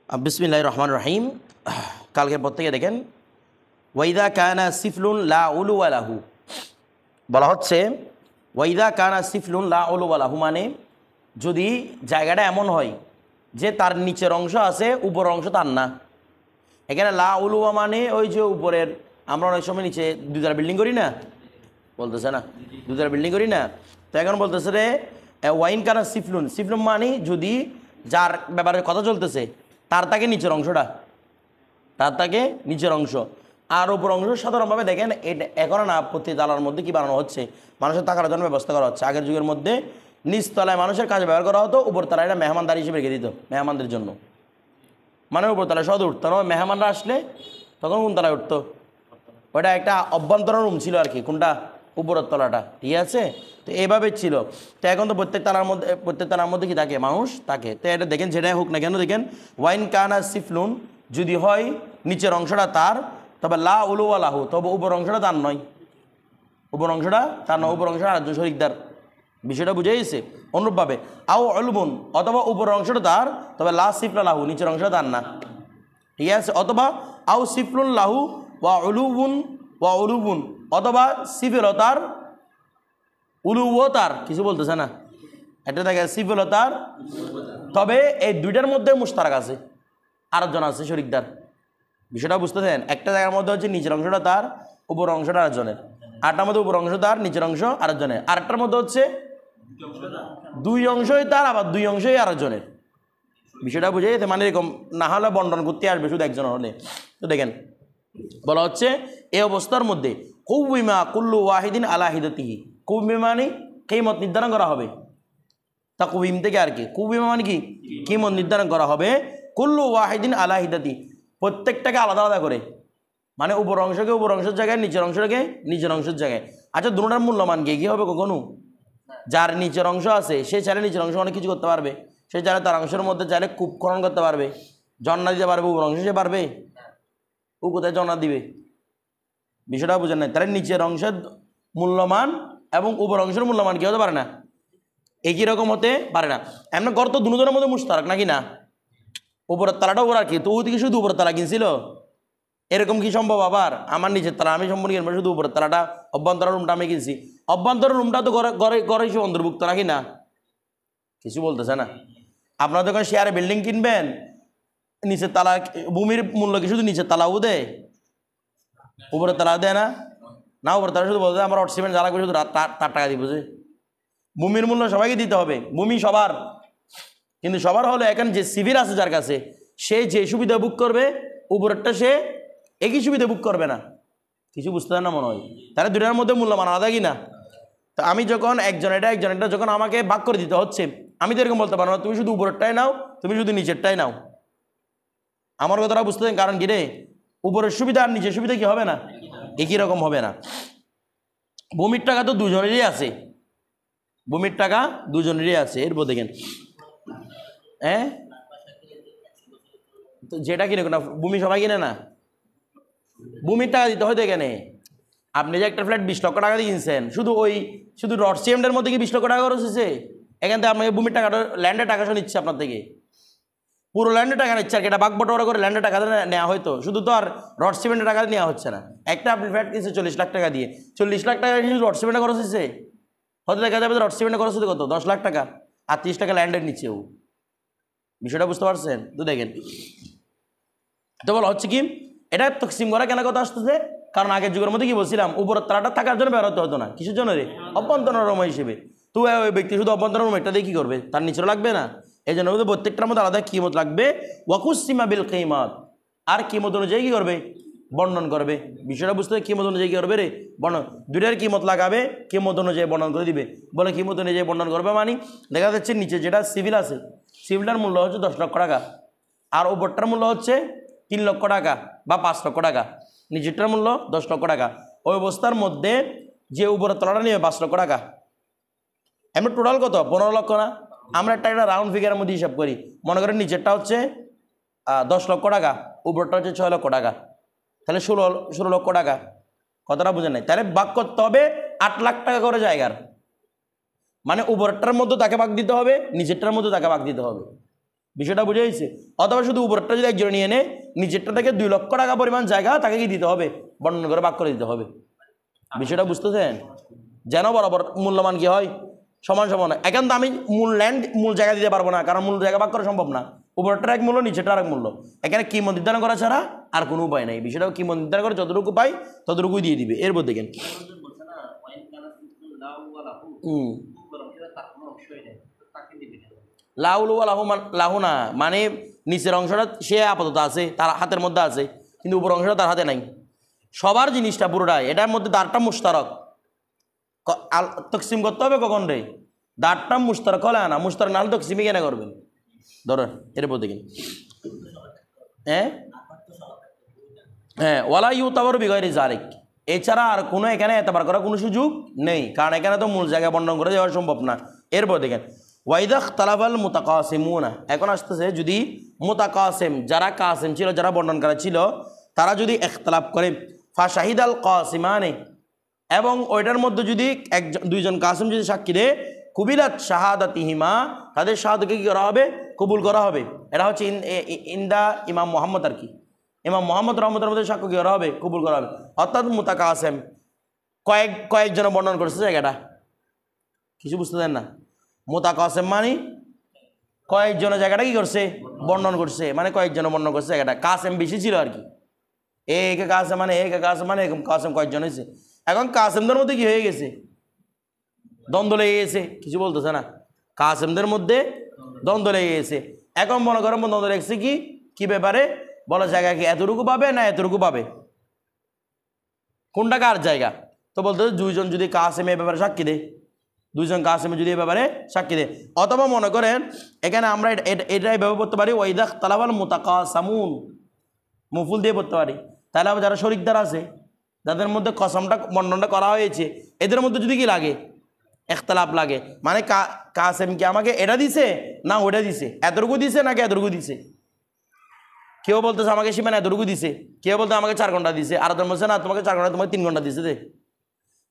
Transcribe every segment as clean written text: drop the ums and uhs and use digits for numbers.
বিসমিল্লাহির রহমানির রহিম। কালকের পর থেকে দেখেন ওয়াইদা কানা সিফলুন লা উলুওয়া লাহু বলা হচ্ছে, ওয়াইদা কানা সিফলুন লা উলুওয়া লাহু মানে যদি জায়গাটা এমন হয় যে তার নিচের অংশ আছে উপরের অংশ তার না। এখানে লা উলুওয়া মানে ওই যে উপরের, আমরা অনেক সময় নিচে দুতলা বিল্ডিং করি না, বলতেছে না দুতলা বিল্ডিং করি না, তো এখন বলতেছে রে ওয়াইন কানা সিফলুন, সিফলুন মানে যদি যার ব্যাপারে কথা চলতেছে তার থাকে নিচের অংশটা, তার থাকে নিচের অংশ আর উপর অংশ সাধারণভাবে দেখেন এটা এখন না প্রতি তালার মধ্যে কি বানানো হচ্ছে, মানুষের থাকার জন্য ব্যবস্থা করা হচ্ছে। আগের যুগের মধ্যে নিচতলায় মানুষের কাজে ব্যবহার করা হতো, উপর তলায় এটা মেহমানদারি হিসেবে রেখে দিত মেহমানদের জন্য, মানে উপর তলায় সদ উঠতো না, মেহমানরা আসলে তখন কোন তলায় উঠতো, ওটা একটা অভ্যন্তরীণ রুম ছিল আর কি, কোনটা উপরের তলাটা, ঠিক আছে। তো এইভাবে ছিল। তো এখন তো প্রত্যেক তালার মধ্যে কি থাকে, মানুষ থাকে। তো এটা দেখেন যেটাই হোক না কেন, দেখেন ওয়াইন কানা সিফলুন যদি হয় নিচের অংশটা তার, তবে লা উলুওয়া লাহু, তবে উপর অংশটা তার নয়, উপর অংশটা তার নয়, উপর অংশটা আরেকজন শরিকদার। বিষয়টা বুঝে গেছে। অনুরূপভাবে আও অলুবুন, অথবা উপর অংশটা তার তবে লা সিফলা লাহু, নিচের অংশটা তার না, ঠিক আছে। অথবা আও সিফলুন লাহু ওয়া উলুবুন, অথবা সিফেল তার উলুও তার, কিছু বলতেছে না, এটা দেখে সিফেল তার, তবে এই দুইটার মধ্যে মুশতারাক আছে, আরেকজন আছে শরিকদার। বিষয়টা বুঝতেছেন, একটা জায়গার মধ্যে হচ্ছে নিচের অংশটা তার, উপর অংশটা আরেকজনের, আরেকটার মধ্যে উপর অংশ তার, নিচের অংশ আরেকজনের, আরেকটার মধ্যে হচ্ছে দুই অংশই তার আবার দুই অংশই আরেকজনের। বিষয়টা বুঝে গেছে, মানে এরকম না হলে বন্টন করতে আসবে শুধু একজন হলে। তো দেখেন বলা হচ্ছে এই অবস্থার মধ্যে কৌবিমা কুল্লু ওয়াহিদিন আলা হিদাতিহি, কৌবিমা মানে কিমত নির্ধারণ করা হবে, তা কবিম থেকে আর কি, কৌবিমা মানে কি কিমত নির্ধারণ করা হবে, কুল্লু ওয়াহিদিন আলা হিদাতি, প্রত্যেকটাকে আলাদা আলাদা করে, মানে উপর অংশকে উপর অংশের জায়গায়, নিচের অংশটাকে নিচের অংশের জায়গায়। আচ্ছা দুটোটার মূল্যমান কি হবে কখনো, যার নিচের অংশ আছে সে চাইলে নিচের অংশ অনেক কিছু করতে পারবে, সে চাইলে তার অংশের মধ্যে চাইলে কূপ খনন করতে পারবে, জন্না দিতে পারবে, উপর অংশ সে পারবে, ও কোথায় জন্না দিবে, বিষয়টা বুঝেন নাই। তাহলে নিচের অংশের মূল্যমান এবং উপর অংশের মূল্যমান কি হতে পারে না, একই রকম হতে পারে না। এমন গর্ত দুজনের মধ্যে মুশতারাক নাকি না, উপরের তালাটা উপর আর কি, তো ওই দিকে শুধু উপরের তালা কিনছিল, এরকম কি সম্ভব? আবার আমার নিচের তালা আমি সম্পূর্ণ কিনবো, শুধু উপরের তালাটা অভ্যন্তর রুমটা আমি কিনছি, অভ্যন্তর রুমটা তো ঘরে হিসেবে অন্তর্ভুক্ত নাকি না, কিছু বলতেছে না। আপনারা যখন শেয়ারে বিল্ডিং কিনবেন নিচের তালা, ভূমির মূল্য কি শুধু নিচের তালাও দেয়, উপরের তালা দেয় না, না উপরের তালা শুধু বলতে আমার সিমেন্ট জ্বালা করে শুধু তার টাকা দিব, যে ভূমির মূল্য সবাইকে দিতে হবে, ভূমি সবার, কিন্তু সবার হলে এখন যে সিভিল আছে যার কাছে, সে যে সুবিধা বুক করবে উপরেরটা সে একই সুবিধা বুক করবে না, কিছু বুঝতে পারে না মনে হয়। তাহলে দুটার মধ্যে মূল্যমান আলাদা কি না। তো আমি যখন একজনেরটা যখন আমাকে ভাগ করে দিতে হচ্ছে, আমি তো এরকম বলতে পারবো না তুমি শুধু উপরেরটাই নাও, তুমি শুধু নিচেরটাই নাও, আমার কথাটা বুঝতে দেন। কারণ কি রে, উপরের সুবিধা আর নিচের সুবিধা কি হবে না, একই রকম হবে না। ভূমির টাকা তো দুজনেরই আছে, ভূমির টাকা দুজনেরই আছে। এরপর দেখেন হ্যাঁ, তো যেটা কিনে না ভূমি সবাই কিনে না, ভূমির টাকা দিতে হয়। এখানে আপনি যে একটা ফ্ল্যাট 20 লক্ষ টাকা দিয়ে কিনছেন, শুধু রড সিমেন্টের মধ্যে কি 20 লক্ষ টাকা খরচ হয়েছে? এখান থেকে আপনাকে ভূমির টাকাটা, ল্যান্ডের টাকা নিচ্ছে আপনার থেকে, পুরো ল্যান্ডের টাকা নিচ্ছে আর কি, এটা বাঘ বটোয়ারা করে ল্যান্ডের টাকা নেওয়া হয়তো, শুধু তো আর রড সিমেন্টের টাকা নেওয়া হচ্ছে না। একটা আপনি ফ্ল্যাট কিনছে 40 লাখ টাকা দিয়ে, 40 লাখ টাকা শুধু রড সিমেন্টে খরচ হয়েছে, হয়তো দেখা যাবে রড সিমেন্টে খরচ হতে কত 10 লাখ টাকা, আর 30 টাকা ল্যান্ডের নিচেও। বিষয়টা বুঝতে পারছেন? তো দেখেন তো বলা হচ্ছে কি এটা তকসিম করা কেন কথা আসতেছে, কারণ আগের যুগের মধ্যে কি বলছিলাম, উপরের তালাটা থাকার জন্য বেরোতে হতো না, কিসের জন্য রে, অভ্যন্তরীণ রুম হিসেবে। তো ওই ব্যক্তি শুধু অভ্যন্তরীণ রুম একটা দিয়ে কি করবে, তার নিচেও লাগবে না, এই জন্য প্রত্যেকটার মধ্যে আলাদা কিমত লাগবে। ওয়াকুসিমা বিল কিমাত, আর কিমত অনুযায়ী কি করবে, বর্ণন করবে। বিষয়টা বুঝতে হবে, কিমত অনুযায়ী কি করবে রে, বর্ণন, দুইটার কিমত লাগাবে, কিমত অনুযায়ী বর্ণন করে দিবে। বলে কিমত অনুযায়ী বর্ণন করবে মানে দেখা যাচ্ছে নিচে যেটা সিভিল আছে, সিভিলটার মূল্য হচ্ছে 10 লক্ষ টাকা, আর উপরটার মূল্য হচ্ছে 3 লক্ষ টাকা বা 5 লক্ষ টাকা, নিচেরটার মূল্য 10 লক্ষ টাকা। ওই অবস্থার মধ্যে যে উপরের তলাটা নিবে 5 লক্ষ টাকা, এমনি টোটাল কত 15 লক্ষ না। আমরা একটা রাউন্ড ফিগারের মধ্যে হিসাব করি, মনে করেন নিচেরটা হচ্ছে 10 লক্ষ টাকা, উপরটা হচ্ছে 6 লক্ষ টাকা, তাহলে 16 লক্ষ টাকা। কথাটা বুঝেন নাই? তাহলে ভাগ করতে হবে 8 লাখ টাকা করে জায়গার, মানে উপরটার মধ্যে তাকে ভাগ দিতে হবে, নিচেরটার মধ্যে তাকে ভাগ দিতে হবে। বিষয়টা বুঝে গেছে? অথবা শুধু উপরটা যদি একজন নিয়ে নেয়, নিচেরটা থেকে 2 লক্ষ টাকা পরিমাণ জায়গা তাকে কি দিতে হবে? বর্ণন করে ভাগ করে দিতে হবে। বিষয়টা বুঝতেছেন? যেন বরাবর মূল্যমান কি হয়, সমান সমান। এখন তো আমি মূল জায়গা দিতে পারবো না, কারণ মূল জায়গা ভাগ করা সম্ভব না। উপরটার এক মূল্য, নিচেরটার এক মূল্য। এখানে কিমত নির্ধারণ করা ছাড়া আর কোনো উপায় নাই। বিষয়টা কিমত নির্ধারণ করে যতটুকু পাই ততটুকুই দিয়ে দিবে। এরপর দেখেন লাহু না, মানে নিচের অংশটা সে আপাতত আছে, তার হাতের মধ্যে আছে, কিন্তু উপর অংশটা তার হাতে নাই। সবার জিনিসটা পুরোটাই, এটার মধ্যে দাঁড়টা মুশতারক। তকসিম করতে হবে কখন রে? দাঁড়টা মুশতারক হলে না, মুশতারক না হলে তকসিমই কেন করবেন? ধরেন এরপর দেখেন, হ্যাঁ ওয়ালা ইউতাবার বিগয়রি জালিক, এছাড়া আর কোনো এখানে এতবার করার কোনো সুযোগ নেই, কারণ এখানে তো মূল জায়গায় বর্ণন করে যাওয়া সম্ভব না। এরপর দেখেন ওয়াইদাখ তালাবাল মুতাকাসিমুনা, এখন আসতেছে যদি মুতাকাসিম, যারা কাসিম ছিল, যারা বর্ণনকারী ছিল, তারা যদি ইখতিলাফ করে, ফা শাহিদাল কাসিমানে, এবং ওইটার মধ্যে যদি দুইজন কাসিম যদি সাক্ষী দেয়, কুবিলাত শাহাদাতিহিমা, তাদের শাহাদকে কী করা হবে? কবুল করা হবে। এটা হচ্ছে ইন্দা ইমাম মোহাম্মদ আর কি, ইমাম মোহাম্মদ রহমতের মধ্যে সাক্ষ্য কী করা হবে? কবুল করা হবে। অর্থাৎ মুতাকাসিম কয়েকজন বর্ণন করছে জায়গাটা, কিছু বুঝতে দেন না? মুতাকাসিম মানে কয়েকজনের জায়গাটা কি করছে? বর্ণন করছে, মানে কয়েকজন বর্ণন করছে জায়গাটা। কাসেম বেশি ছিল আর কি, একে কাসেম মানে এরকম কাসেম কয়েকজন হয়েছে। এখন কাসেমদের মধ্যে কি হয়ে গেছে? দ্বন্দ্ব লেগে গেছে। কিছু বলতেছে না? কাসেমদের মধ্যে দ্বন্দ্ব লেগে গেছে। এখন মনে করেন দ্বন্দ্ব লেগেছে কি ব্যাপারে? বলা জায়গা কি এতটুকু পাবে না এতটুকু পাবে, কোনটা কার জায়গা? তো বলতে দুইজন যদি কাসেম এ ব্যাপারে সাক্ষী দেয়, দুইজন কাসেমে যদি এ ব্যাপারে সাক্ষী দেয়, অথবা মনে করেন এখানে আমরা এটাই ব্যবহার করতে পারি ওয়াইদাখ তালাবাল মুতাকাসামুন, মুফুল দিয়ে পড়তে পারি। তাহলে আবার যারা শরিকদার আছে, যাদের মধ্যে কসমটা বর্ণনটা করা হয়েছে, এদের মধ্যে যদি কি লাগে? ইখতিলাফ লাগে, মানে কাসেম কি আমাকে এটা দিছে না ওটা দিছে, এতটুকু দিছে নাকি এতটুকু দিছে। কেউ বলতেছে আমাকে সীমানা এতটুকু দিছে, কেউ বলতে আমাকে 4 ঘন্টা দিছে, আর তোর বলছে না তোমাকে 4 ঘন্টা, তোমাকে 3 ঘন্টা দিছে।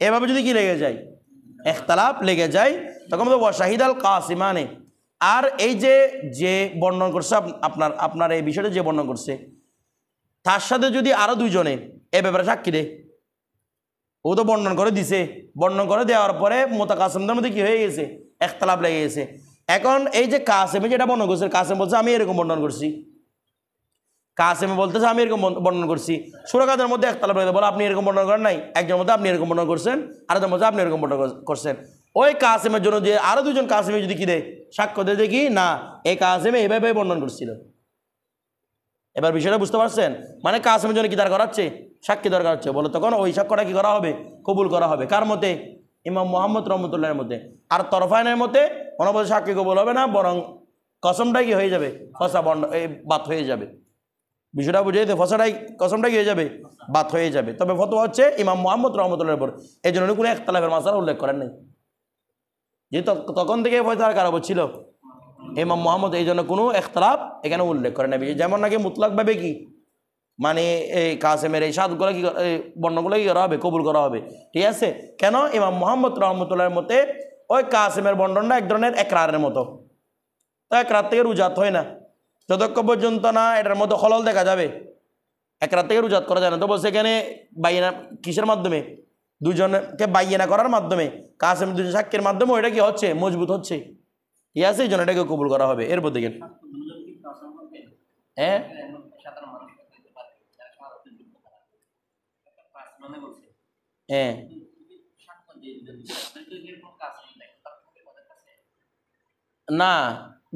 এভাবে যদি কি লেগে যায়, ইখতিলাফ লেগে যায়, তখন তো ওয়াশাহিদাল কাসিমানে। আর এই যে বর্ণন করছে আপনার এই বিষয়টা যে বর্ণন করছে, তার সাথে যদি আরো দুইজনে এ ব্যাপারে সাক্ষী দেয়, ও তো বর্ণন করে দিছে, বর্ণন করে দেওয়ার পরে মুতাকাসিমদের মধ্যে কি হয়ে গেছে? ইখতিলাফ লেগে গেছে। এখন এই যে কাসেমে যেটা বর্ণন করছে, কাসেম বলছে আমি এরকম বর্ণন করছি, কাসেমে বলতেছে আমি এরকম বর্ণন করছি, সুরাকাদের মধ্যে ইখতিলাফ লেগে বলে আপনি এরকম বর্ণন করেন নাই, একজন মধ্যে আপনি এরকম বর্ণন করছেন, আরেকজন মধ্যে আপনি এরকম বর্ণন করছেন। ওই কাসেমের জন্য যে আরো দুজন কাসেমে যদি কি দেয়, সাক্ষ্য দেয় দেখি না এই কাসেমে এভাবে বর্ণন করছিল। এবার বিষয়টা বুঝতে পারছেন? মানে কাসেমের জন্য কি দরকার হচ্ছে? সাক্ষী দরকার হচ্ছে। বলে তখন ওই সাক্ষ্যটা কি করা হবে? কবুল করা হবে। কার মতে? ইমাম মোহাম্মদ রহমতুল্লাহের মতে। আর তরফাইনের মতে অনবদ্য সাক্ষী কবুল হবে না, বরং কসমটা কি হয়ে যাবে? ফসা বাত হয়ে যাবে। বিষয়টা বুঝে যেতে ফসাটাই কসমটা কি হয়ে যাবে? বাত হয়ে যাবে। তবে ফতোয়া হচ্ছে ইমাম মোহাম্মদ রহমতুল্লাহের উপর, এই জন্য কোনো ইখতিলাফের মাসালা উল্লেখ করেন নাই, যেহেতু তখন থেকে ফয়সালা কার উপর ছিল? ইমাম মোহাম্মদ, এই জন্য কোনো ইখতিলাফ এখানে উল্লেখ করেন না। যেমন নাকি মুতলাকভাবে কি মানে এই কাসেমের এই সাদগুলো কি বর্ণগুলো কি করা হবে? কবুল করা হবে। ঠিক আছে? কেন? ইমাম মোহাম্মদ রহমতুল্লাহের মতে ওই কাসেমের বর্ণনটা এক ধরনের একরারের মতো, তো একরার থেকে রুজাত হয় না যতক্ষণ পর্যন্ত না এটার মধ্যে খলল দেখা যাবে, একরার থেকে রুজাত করা যায় না। তো বলছে এখানে বাইনা কিসের মাধ্যমে? দুজনকে বাইনা করার মাধ্যমে, কাসেম দুজন সাক্ষীর মাধ্যমে ওইটা কি হচ্ছে? মজবুত হচ্ছে। ঠিক আছে? এই জন্য এটাকে কবুল করা হবে। এরপর দেখেন হ্যাঁ হ্যাঁ না,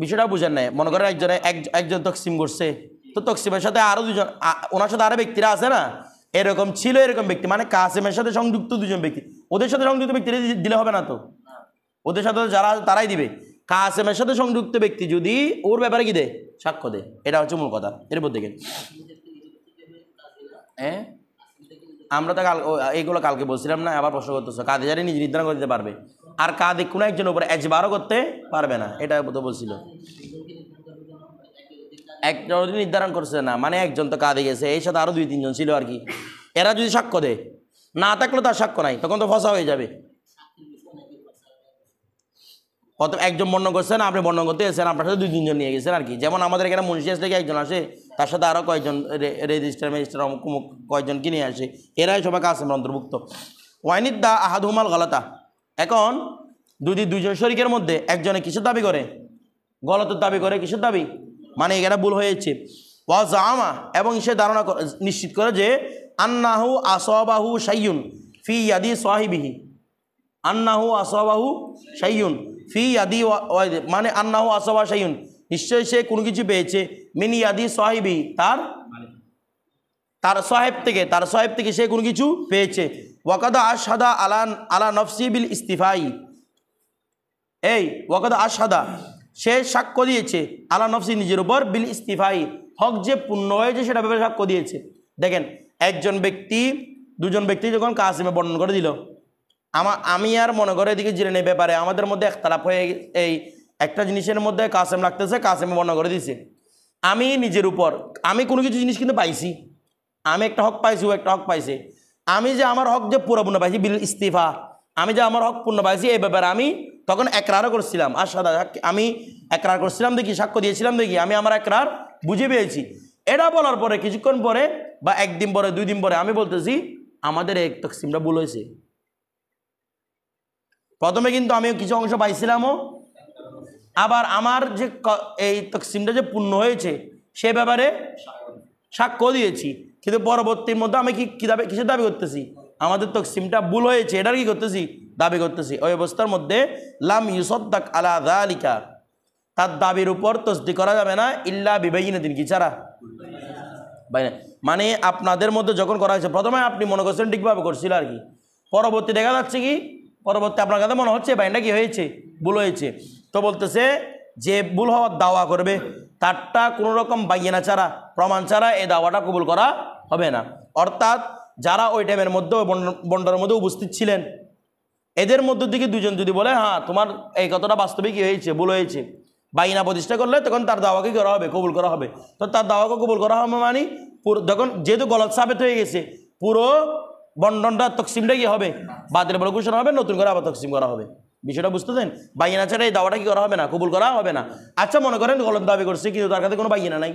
বিষয়টা বুঝেন নাই। মনে করেন একজন তকসিম করছে, তো তকসিমের সাথে আরো দুজন, ওনার সাথে আরো ব্যক্তিরা আছে না, এরকম ছিল এরকম ব্যক্তি, মানে কাসেমের সাথে সংযুক্ত দুজন ব্যক্তি, ওদের সাথে সংযুক্ত ব্যক্তি দিলে হবে না তো, ওদের সাথে যারা তারাই দিবে। কাসেমের সাথে সংযুক্ত ব্যক্তি যদি ওর ব্যাপারে কি দেয়? সাক্ষ্য দেয়। এটা হচ্ছে মূল কথা। এরপর দেখেন হ্যাঁ আমরা তো এইগুলো কালকে বলছিলাম না, আবার প্রশ্ন করতেছো কাদের জানি নিজে নির্ধারণ করে দিতে পারবে, আর কাদের কোনো একজনের উপরে এজবারও করতে পারবে না, এটা তো বলছিল। একজন নির্ধারণ করছে না, মানে একজন তো কাঁদে গেছে, এই সাথে আরো 2-3 জন ছিল আর কি, এরা যদি সাক্ষ্য দেয়, না থাকলে তার সাক্ষ্য নাই, তখন তো ফসা হয়ে যাবে। প্রথম একজন বর্ণনা করছেন, আপনি বর্ণনা করতে এসেছেন, আপনার সাথে 2-3 জন নিয়ে গেছেন আর কি। যেমন আমাদের এখানে মুন্সি আসলে একজন আসে, তার সাথে আরও কয়েকজন রেজিস্টার ম্যাজিস্টার অমুক কয়েকজন কি নিয়ে আসে, এরাই সবাই কাসেমের অন্তর্ভুক্ত। ওয়াইনিদ্দা আহাদুমাল গলাতা, এখন দুজন শরীকের মধ্যে একজনে কিসের দাবি করে? গলতের দাবি করে। কিসের দাবি? মানে এখানে ভুল হয়েছে। ওয়া জামা, এবং সে ধারণা নিশ্চিত করে যে আন্নাহু আসবাহু শাইয়ুন ফি ইয়াদি সাহিবিহি, আন্নাহু আসবাহু শাইয়ুন ফি ইয়াদি, মানে আন্নাহু আসবা শাইয়ুন, নিশ্চয়ই সে কোনো কিছু পেয়েছে, মিন ইয়াদি সাহিবি, তার সাহেব থেকে সে কোনো কিছু পেয়েছে। ওয়াকাদা আশহাদা আলা নফসি বিল ইস্তিফাই, এই ওয়াকাদা আশহাদা, সে সাক্ষ্য দিয়েছে আলা নফসি, নিজের উপর, বিল ইস্তিফাই, হক যে পূর্ণ হয়েছে সেটা ব্যাপারে সাক্ষ্য দিয়েছে। দেখেন, দুজন ব্যক্তি যখন কাসেমে বর্ণন করে দিল, আমি আর মনে করে এদিকে জেনে নেই ব্যাপারে আমাদের মধ্যে একতলাপ হয়ে, এই একটা জিনিসের মধ্যে কাসেম লাগতেছে, কাসেমে বর্ণনা করে দিছে। আমি নিজের উপর, আমি কোনো কিছু জিনিস কিন্তু পাইছি, আমি একটা হক পাইছি, ও একটা হক পাইছে। আমি যে আমার হক যে পুরোপূর্ণ পাইছি বিল ইস্তিফা, আমি যে আমার হক পূর্ণ পাইছি এই ব্যাপারে আমি তখন একরারও করছিলাম। আশহাদা, আমি একরার করছিলাম দেখি, সাক্ষ্য দিয়েছিলাম দেখি, আমি আমার একরার বুঝে পেয়েছি। এটা বলার পরে কিছুক্ষণ পরে বা 1 দিন পরে 2 দিন পরে আমি বলতেছি আমাদের এই তকসিমটা ভুল হয়েছে। প্রথমে কিন্তু আমি কিছু অংশ পাইছিলামও, আবার আমার যে এই তকসিমটা যে পূর্ণ হয়েছে সে ব্যাপারে সাক্ষ্য দিয়েছি, কিন্তু পরবর্তীর মধ্যে আমি কিসের দাবি করতেছি? আমাদের তকসিমটা ভুল হয়েছে, এটার কি করতেছি? দাবি করতেছি। ওই অবস্থার মধ্যে লাম ইউসাদ্দাক আলা যালিকা, তার দাবির উপর তসদিক করা যাবে না, ইল্লা বিবাইনাতিন, কি ছাড়া? মানে আপনাদের মধ্যে যখন করা হয়েছে, প্রথমে আপনি মনে করছেন ঠিকভাবে করছিল আর কি, পরবর্তী দেখা যাচ্ছে কি, পরবর্তী আপনার কাছে মনে হচ্ছে বাইনটা কি হয়েছে? ভুল হয়েছে। তো বলতেছে যে ভুল হওয়ার দাওয়া করবে, তারটা কোনো রকম বাইনা ছাড়া, প্রমাণ ছাড়া এই দাওয়াটা কবুল করা হবে না। অর্থাৎ যারা ওই টাইমের মধ্যে বন্ডারের মধ্যে উপস্থিত ছিলেন, এদের মধ্য থেকে 2 জন যদি বলে হ্যাঁ তোমার এই কথাটা বাস্তবে কি হয়েছে, ভুল হয়েছে, বাইনা প্রতিষ্ঠা করলে তখন তার দাওয়াকে করা হবে, কবুল করা হবে। তো তার দাওয়াকে কবুল করা হবে মানে তখন যেহেতু গলত সাবেত হয়ে গেছে, পুরো বন্ডনটা তকসিমটা কি হবে? বাতিল বলে ঘোষণা হবে, নতুন করে আবার তকসিম করা হবে। বিষয়টা বুঝতেছেন? বাইনা ছাড়া এই দাওয়াটা কি করা হবে না, কবুল করা হবে না। আচ্ছা, মনে করেন গলত দাবি করছে কিন্তু তার কাছে কোনো বাইনা নাই,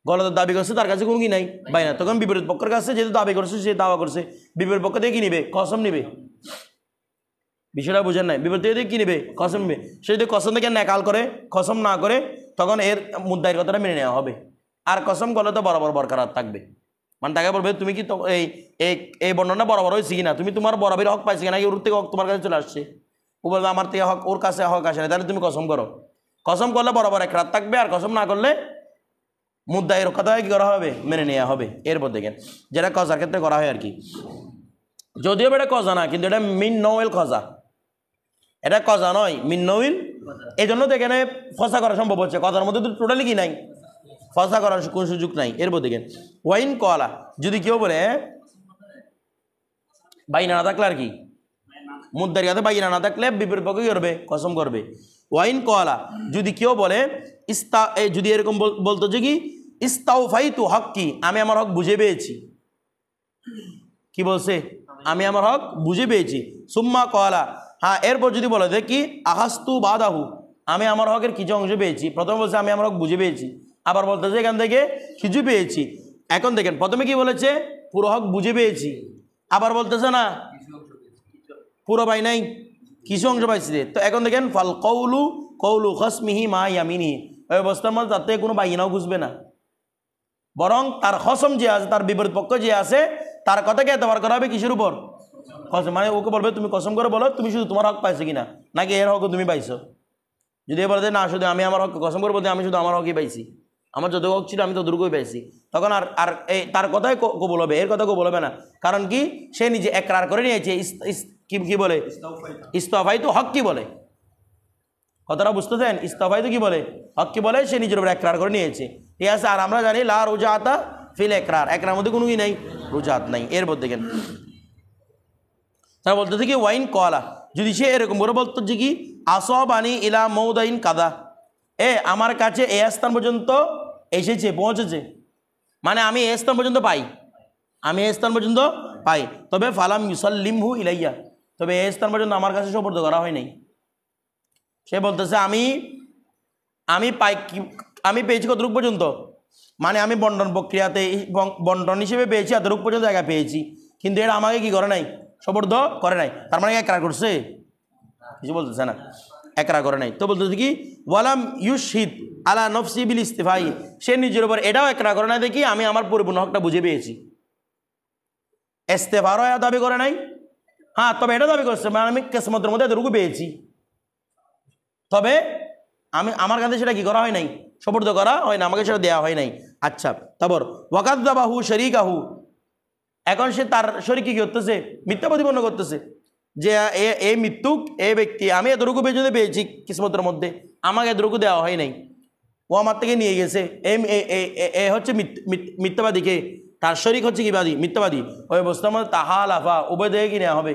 গলত দাবি করছে তার কাছে কোনো কি নাই, বাইনা, তখন বিপরীত পক্ষের কাছে যেহেতু দাবি করছে, সে দাওয়া করছে, বিপরীত পক্ষ থেকে কি নিবে? কসম নিবে। বিষয়টা বুঝেন নাই? বিপরীত থেকে কি নিবে? কসম নিবে। সে যদি কসম থেকে নাকাল করে, কসম না করে, তখন এর মুদ্দাইয়ের কথাটা মেনে নেওয়া হবে। আর কসম করলে তো বরাবর বরকরার থাকবে, মানে তাকে বলবে তুমি কি এই বর্ণনা বরাবর হয়েছে কিনা, তুমি তোমার বরাবর হক পাইছে কিনা, ওর থেকে হক তোমার কাছে চলে আসছে। ও বলবে আমার থেকে হক, ওর কাছে হক আসে না, তাহলে তুমি কসম করো। কসম করলে বরাবর এক রাত থাকবে, আর কসম না করলে মুদ্দাইয়ের কথা কি করা হবে? মেনে নেওয়া হবে। এরপর দেখেন যেটা কজার ক্ষেত্রে করা হয় আর কি, যদিও এটা কজা না, কিন্তু এটা মিন নওয়েল কজা, এটা কজা নয়, মিন নওয়েল। এই জন্য তো এখানে ফসা করা সম্ভব হচ্ছে, কজার মধ্যে তো টোটালি কি নাই, ফসা করার কোনো সুযোগ নাই। এরপর দেখেন ওয়াইন কলা, যদি কেউ বলে বাইনা না থাকলে আর কি, মুদ্দার কাছে বাইনা না থাকলে বিপরীত পক্ষ কি করবে? কসম করবে। ওয়াইন কলা, যদি কেউ বলে যদি এরকম বলতো যে কি ইস্তাউফাইতু হক্কি, আমি আমার হক বুঝে পেয়েছি। কি বলছে? আমি আমার হক বুঝে পেয়েছি। সুম্মা কলা, হ্যাঁ, এরপর যদি বলে যে কি আহাস্তু বাদাহু, আমি আমার হকের কিছু অংশ পেয়েছি। প্রথমে বলছে আমি আমার হক বুঝে পেয়েছি, আবার বলতেছে এখান থেকে কিছু পেয়েছি। এখন দেখেন প্রথমে কি বলেছে? পুরো হক বুঝে পেয়েছি, আবার বলতেছে না পুরো পাই নাই, কিছু অংশ পাইছি। তো এখন দেখেন ফাল কৌলু খসমিহি মা ইয়ামিনিহি, ওই অবস্থার মধ্যে তার থেকে কোনো বাইনাও বুঝবে না, বরং তার খসম যে আছে, তার বিপরীত পক্ষ যে আছে, তার কথাকে এতবার করা হবে কিসের উপর? কসম। মানে ওকে বলবে তুমি কসম করে বলো তুমি শুধু তোমার হক পাইছো কিনা, নাকি এর হক তুমি পাইছো। যদি বলে যে না, শুধু আমি আমার হক, কসম করে বলতে আমি শুধু আমার হকই পাইছি, আমার যত হক ছিল আমি ততটুকুই পাইছি, তখন আর এই তার কথাই কবুল হবে, এর কথা কবুল হবে না। কারণ কি? সে নিজে একরার করে নিয়েছে। কি বলে? ইস্তফাইতু হক কি বলে, কথাটা বুঝতেছেন? ইস্তফাইতু কি বলে? হক কি বলে, সে নিজের উপর একরার করে নিয়েছে। ঠিক আছে। আর আমরা জানি লা রুজাতা ফিল একরার, একরার মধ্যে কোনো কি নাই, রুজাত নাই। এরপর দেখেন তারা বলতেছে কি ওয়াইন কলা, যদি সে এরকম করে বলতো যে কি আসবানি ইলা মৌদাইন কাদা, আমার কাছে এই স্থান পর্যন্ত এসেছে, পৌঁছেছে, মানে আমি এই স্থান পর্যন্ত পাই, আমি এই স্থান পর্যন্ত পাই, তবে ফালাম ইউসাল্লিমহু ইলাইয়া, তবে এই স্থান পর্যন্ত আমার কাছে সুপর্দ করা হয় নাই, সে বলতেছে আমি আমি পেয়েছি কতটুক পর্যন্ত, মানে আমি বন্টন প্রক্রিয়াতে বন্টন হিসেবে পেয়েছি এতটুক পর্যন্ত জায়গা পেয়েছি, কিন্তু এটা আমাকে কি করে নাই, সুপর্দ করে নাই। তার মানে একরার করছে, কিছু বলতেছে না, একরার করে নাই। তো বলতেছে কি ওয়ালাম ইউশহিদ আলা নফসি বিল ইস্তিফাই, সে নিজের উপর এটাও একরার করে নাই দেখি আমি আমার পরিপূর্ণ হকটা বুঝে পেয়েছি। ইস্তেফারও দাবি করে নাই, হ্যাঁ তবে এটা দাবি করছে মানে আমি কিসমতের মধ্যে এতটুকু পেয়েছি, তবে আমার কাছে সেটা কি করা হয় নাই, সুপর্দ করা হয় না, আমাকে সেটা দেওয়া হয় নাই। আচ্ছা, তারপর ওয়াকাদ্দাবাহু শরীকাহু, এখন সে তার শরীকে কি করতেছে, মিথ্যা প্রতিপন্ন করতেছে যে এই মৃত্যুক এই ব্যক্তি আমি এতটুকু পেয়েছি পেয়েছি কিসমতের মধ্যে, আমাকে এতটুকু দেওয়া হয় নাই, ও আমার থেকে নিয়ে গেছে। এ হচ্ছে মিথ্যাবাদীকে, তার শরীক হচ্ছে কি বাদী, মিথ্যাবাদী। ওই অবস্থার মধ্যে তাহা লাফা উভয় থেকে কি নেওয়া হবে,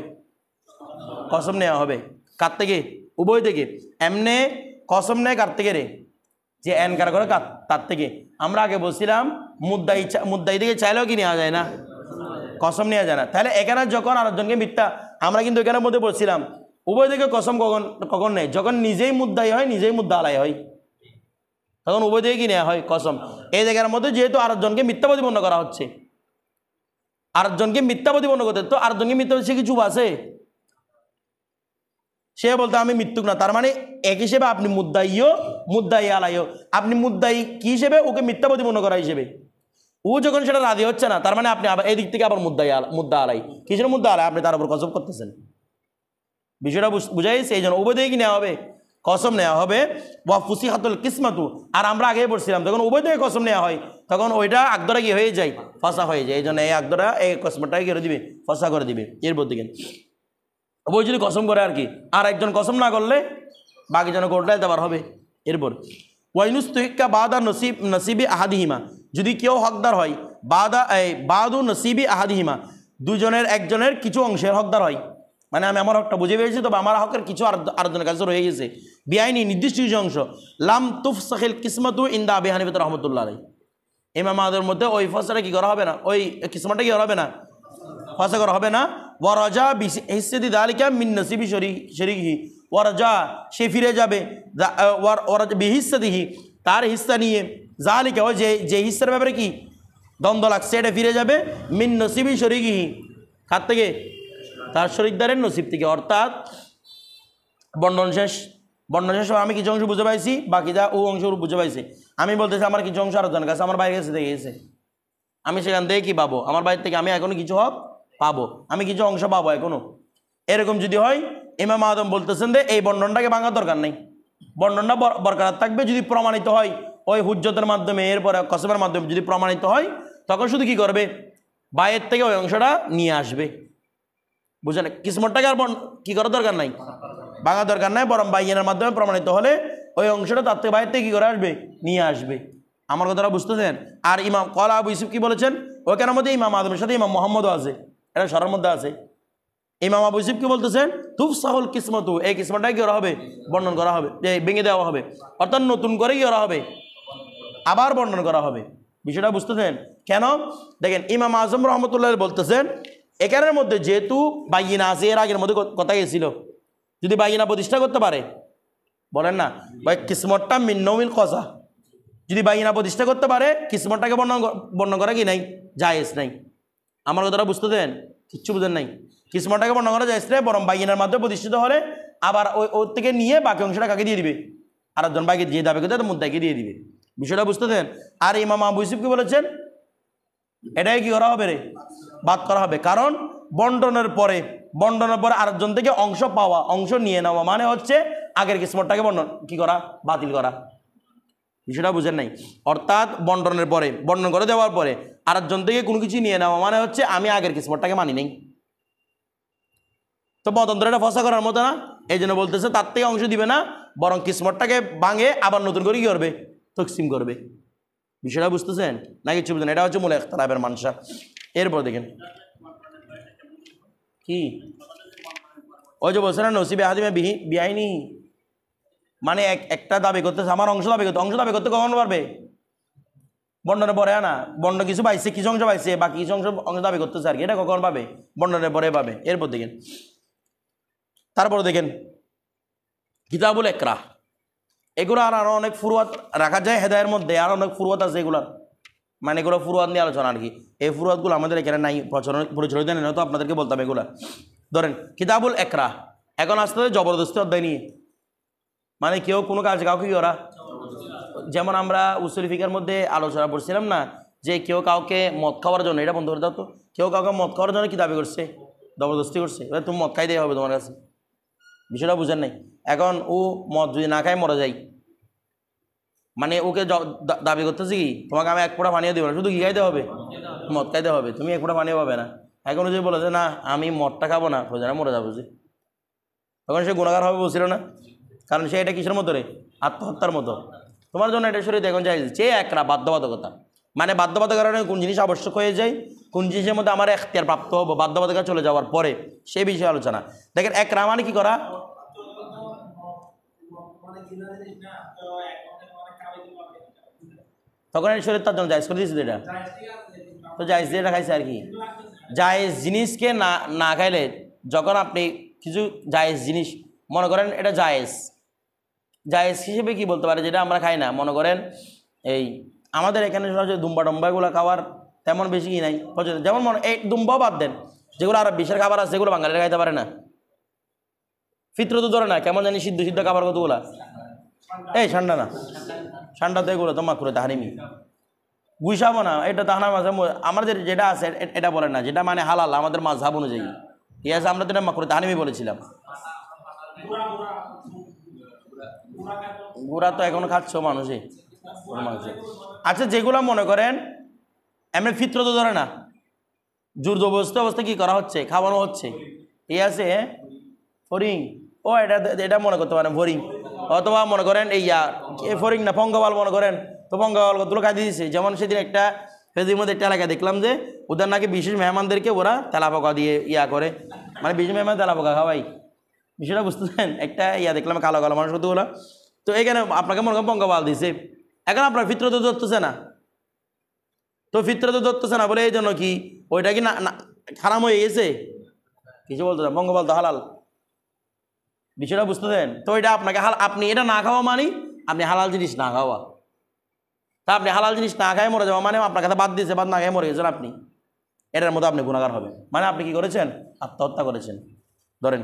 কসম নেওয়া হবে। কার থেকে, উভয় থেকে। এমনে কসম নেয় কার থেকে রে, যে এনকার করে তার থেকে। আমরা আগে বলছিলাম মুদ্দাই থেকে চাইলেও কি নেওয়া যায় না, কসম নেওয়া যায় না। তাহলে এখানে যখন আরেকজনকে মিথ্যা, আমরা কিন্তু এখানের মধ্যে বলছিলাম উভয় থেকে কসম কখন নেয়, যখন নিজেই মুদ্দাই হয় নিজেই মুদ্দা আলাই হয়, তখন উভয় থেকে কি নেওয়া হয়, কসম। এই জায়গার মধ্যে যেহেতু আরেকজনকে মিথ্যা প্রতিপন্ন করা হচ্ছে, আরেকজনকে মিথ্যা প্রতিপন্ন করতে, তো আরেকজনকে মিথ্যা সে কিছু আছে, সে বলতে আমি মৃত্যুক না, তার মানে এক হিসেবে আপনি মুদ্দাইও মুদ্দাই আলাইও, আপনি মুদ্দাই কি হিসেবে, ওকে মিথ্যা প্রতিপন্ন করা হিসেবে। ও যখন সেটা রাজি হচ্ছে না, তার মানে আপনি আবার এই দিক থেকে আবার মুদ্দা আলাই, কিসের মুদ্দা আলাই, আপনি তার উপর কসম করতেছেন। বিষয়টা বুঝাইছে, এই জন্য উভয় থেকে কি নেওয়া হবে, কসম নেওয়া হবে। ওয়া ফুসিহাতুল কিসমাতু, আর আমরা আগে বলছিলাম যখন উভয় থেকে কসম নেওয়া হয় তখন ওইটা আকদরা কি হয়ে যায়, ফসা হয়ে যায়। এই জন্য এই আকদরা এই কসমটাকে কি করে দিবে, ফসা করে দিবে। এরপর দিকে উভয় যদি কসম করে আর কি, আর একজন কসম না করলে বাকি যেন কোর্টে দেওয়ার হবে। এরপর ওয়াইনুস্তিকা বাদা নসিবি আহাদিহিমা, যদি কেউ হকদার হয় বাদু নসিবি আহাদিহিমা, দুজনের একজনের কিছু অংশের হকদার হয়, মানে আমি আমার হকটা বুঝে পেয়েছি তবে আমার হকের কিছু আরেকজনের কাছে রয়ে গেছে, বেআইনি নির্দিষ্ট কিছু অংশ, লাম তুফসাখিল কিসমতু ইনদা আবি হানিফা রাহমাতুল্লাহ আলাইহি, ইমাম আহমদের মধ্যে ওই ফসলটা কি করা হবে না, ওই কিসমতটা কি করা হবে না, ফসা করা হবে না। ওয়ারাজা হিসসাতি যালিকা মিন নসিবি শরীকিহি, ওয়ারাজা সে ফিরে যাবে, ওয়ারাজা বিহিসসাতিহি তার হিস্সা নিয়ে, যালিকা ওই যে হিস্সার ব্যাপারে কি দ্বন্দ্ব লাগছে এটা ফিরে যাবে, মিন নসিবি শরীকিহি কার থেকে, তার শরীকদারের নসিব থেকে। অর্থাৎ বন্টন শেষ আমি কিছু অংশ বুঝে পাইছি, বাকি যা ও অংশ বুঝে পাইছি। আমি বলতেছি আমার কিছু অংশ আরেকজনের কাছে, আমার বাইরের কাছে থেকে গেছে, আমি সেখান থেকে কি পাবো, আমার বাইরে থেকে আমি এখনো কিছু হক পাবো, আমি কিছু অংশ পাবো এখনো। এরকম যদি হয় ইমাম আদম বলতেছেন যে এই বন্টনটাকে ভাঙার দরকার নেই, বন্টনটা বরকরার থাকবে যদি প্রমাণিত হয় ওই হুজ্জতের মাধ্যমে, এরপরে কসমের মাধ্যমে যদি প্রমাণিত হয় তখন শুধু কি করবে, বাইরের থেকে ওই অংশটা নিয়ে আসবে। বুঝলেন, কিসমতটাকে আর কি করার দরকার নাই, ভাঙার দরকার নাই, বরং বাইয়ের মাধ্যমে প্রমাণিত হলে ওই অংশটা তার থেকে বাইরের থেকে কী করে আসবে, নিয়ে আসবে। আমার কথাটা বুঝতেছেন। আর ইমাম কলা আবু ইউসুফ কি বলেছেন, ওইখানের মধ্যে ইমাম আদমের সাথে ইমাম মোহাম্মদও আছে, এটা সরার মধ্যে আছে। ইমাম আবু ইউসুফ কি বলতেছেন, তুফসাহুল কিসমতু, এই কিসমতটাই কি করা হবে, বর্ণন করা হবে, ভেঙে দেওয়া হবে, অর্থাৎ নতুন করে কি করা হবে, আবার বর্ণন করা হবে। বিষয়টা বুঝতেছেন কেন? দেখেন ইমাম আজম রহমতুল্লাহ বলতেছেন এখানের মধ্যে যেহেতু বাইয়িনা আছে, এর আগের মধ্যে কথা গেছিল, যদি বাইয়িনা প্রতিষ্ঠা করতে পারে, বলেন না ভাই কিসমতটা মিন্নমিল কসা, যদি বাইয়িনা প্রতিষ্ঠা করতে পারে কিসমতটাকে বর্ণন করা কি নাই, জায়েজ নাই। আমার কথাটা বুঝতে দেন, কিচ্ছু বুঝেন নাই। কিসমতটাকে বর্ণনা করা জায়েজ নাই, বরং বাইয়িনার মাধ্যমে প্রতিষ্ঠিত হলে আবার ওর থেকে নিয়ে বাকি অংশটা কাকে দিয়ে দিবে, আরেকজন বাইকে যে দাবি করতে মুদ্দাকে দিয়ে দিবে। বিষয়টা বুঝতে দেন। আর ইমাম আবু ইউসুফ কি বলেছেন, এটাই কি করা হবে রে, বাদ করা হবে। কারণ বন্টনের পরে আরেকজন থেকে অংশ পাওয়া, অংশ নিয়ে নেওয়া মানে হচ্ছে আগের কিসমতটাকে কি করা, বাতিল করা। বিষয়টা বুঝেন নাই। অর্থাৎ বন্টনের পরে, বন্টন করে দেওয়ার পরে আরেকজন থেকে কোনো কিছু নিয়ে নেওয়া মানে হচ্ছে আমি আগের কিসমতটাকে মানি নেই। তো মতন্ত্র এটা ফসা করার মতো না, এই জন্য বলতেছে তার থেকে অংশ দিবে না, বরং কিসমতটাকে ভাঙে আবার নতুন করে কি করবে, তকসিম করবে। বিষয়টা বুঝতেছেন না, কিছু বুঝলেন? এটা হচ্ছে মূল ইখতিলাফের মানসা। এরপর দেখেন কি ওই যে বলছে না নসিবে আহাদিমা বিআইনি, মানে একটা দাবি করতেছে, আমার অংশ দাবি করতে কখন পারবে, বন্টনের পরে না, বন্টন কিছু পাইছে, কিছু অংশ পাইছে, বাকি কিছু অংশ দাবি করতেছে আর কি, এটা কখন পাবে, বন্টনের পরে পাবে। এরপর দেখেন, তারপর দেখেন কিতাবুল একরাহ, এগুলো আর আরও অনেক ফুরুয়াত রাখা যায় হেদায়ের মধ্যে, আর অনেক ফুরুয়াত আছে এগুলার, মানে এগুলো ফুরুয়াত নিয়ে আলোচনা আর কি। এই ফুরুয়াতগুলো আমাদের এখানে নাই, পরিচালিত নেই, তো আপনাদেরকে বলতাম এগুলা। ধরেন কিতাবুল একরাহ, এখন আসতে হবে জবরদস্তি অধ্যায় নিয়ে, মানে কেউ কোনো কাজ কাউকে কি ওরা, যেমন আমরা উসুল ফিকার মধ্যে আলোচনা করছিলাম না, যে কেউ কাউকে মদ খাওয়ার জন্য, এটা বন্ধ করে দাও তো, কেউ কাউকে মদ খাওয়ার জন্য কি দাবি করছে, জবরদস্তি করছে, এবার তুমি মদ খাই দেওয়া হবে তোমার কাছে, বিষয়টা বুঝেন নাই। এখন ও মদ যদি না খায় মরে যায়, মানে ওকে দাবি করতেছে কি তোমাকে আমি এক ফোঁটা পানিও দেবো না, শুধু কি খাইতে হবে, মদ খাইতে হবে, তুমি এক ফোঁটা পানিও পাবে না। এখন যদি বলে যে না আমি মদটা খাবো না, তো যেন মরে যাবো যে, তখন সে গুণাগার হবে বলছিল না, কারণ সে এটা কিসের মতো রে, আত্মহত্যার মতো। তোমার জন্য এটা শরীর এখন যাই যে একরা বাধ্যবাধকতা, মানে বাধ্যবাধকতার কারণে কোন জিনিস আবশ্যক হয়ে যায়, কোন জিনিসের মধ্যে আমার এখতিয়ার প্রাপ্ত হবো বাধ্যবাধকতা চলে যাওয়ার পরে, সে বিষয়ে আলোচনা। দেখেন একরা মানে কি করা, তখন এই শরীর তার জন্য জায়েজ করে দিয়েছে, এটা তো জায়েজ দিয়ে খাইছে আর কি। জায়েজ জিনিসকে না না খাইলে, যখন আপনি কিছু জায়েজ জিনিস মনে করেন এটা জায়েজ, জায়েজ হিসেবে কি বলতে পারে যেটা আমরা খাই না, মনে করেন এই আমাদের এখানে দুম্বা টম্বাগুলো খাওয়ার তেমন বেশি কি নাই, যেমন মনে এই দুম্বাও বাদ দেন, যেগুলো আরব বিশ্বের খাবার আছে যেগুলো বাঙালিরা খাইতে পারে না, ফিতর তো ধরে না, কেমন জানি সিদ্ধ সিদ্ধ খাবার কতগুলা, এই ঠান্ডা না, ঠান্ডা তো এগুলো তো মাকুরে তাহারিমি, গুইসাবো না, এটা তাহানা মাঝে আমাদের যেটা আছে এটা বলে না, যেটা মানে হালাল আমাদের মাযহাব অনুযায়ী, ঠিক আছে, আমরা তো এটা মাকুরে তাহারিমি বলেছিলাম। গুড়া তো এখন খাচ্ছ মানুষে। আচ্ছা যেগুলো মনে করেন এমনি ফিতর তো ধরে না, জোর জবরদস্তি অবস্থা কি করা হচ্ছে, খাওয়ানো হচ্ছে, ঠিক আছে, ফরিং, ও এটা এটা মনে করতে পারেন ফরিং, অথবা মনে করেন এই ফরিং না পঙ্গপাল মনে করেন, তো পঙ্গপাল কতগুলো খাই দিয়েছে। যেমন সেদিন একটা ফেসবুকের মধ্যে একটা এলাকায় দেখলাম যে ওদের নাকি বিশেষ মেহমানদেরকে ওরা তেলাপোকা দিয়ে করে, মানে বিশেষ মেহমান তেলাপোকা খাওয়াই, বিষয়টা বুঝতেছেন, একটা দেখলাম কালো কালো মানুষ কতগুলো, তো এখানে আপনাকে মনে করেন পঙ্গপাল দিছে, এখন আপনার ফিতর তো ধরতেছে না, তো ফিতর তো ধরতেছে না বলে এই জন্য কি ওইটা কি না হারাম হয়ে গেছে, কিছু বলতে না, পঙ্গপাল তো হালাল, বিষয়টা বুঝতেছেন। তো এটা আপনাকে আপনি এটা না খাওয়া মানে আপনি হালাল জিনিস না খাওয়া, তা আপনি হালাল জিনিস না খায় মরে যাওয়া মানে আপনার কাছে বাদ দিয়েছে, বাদ না খায় মরে গেছেন আপনি, এটার মধ্যে আপনি গুনাহগার হবেন, মানে আপনি কি করেছেন, আত্মহত্যা করেছেন। ধরেন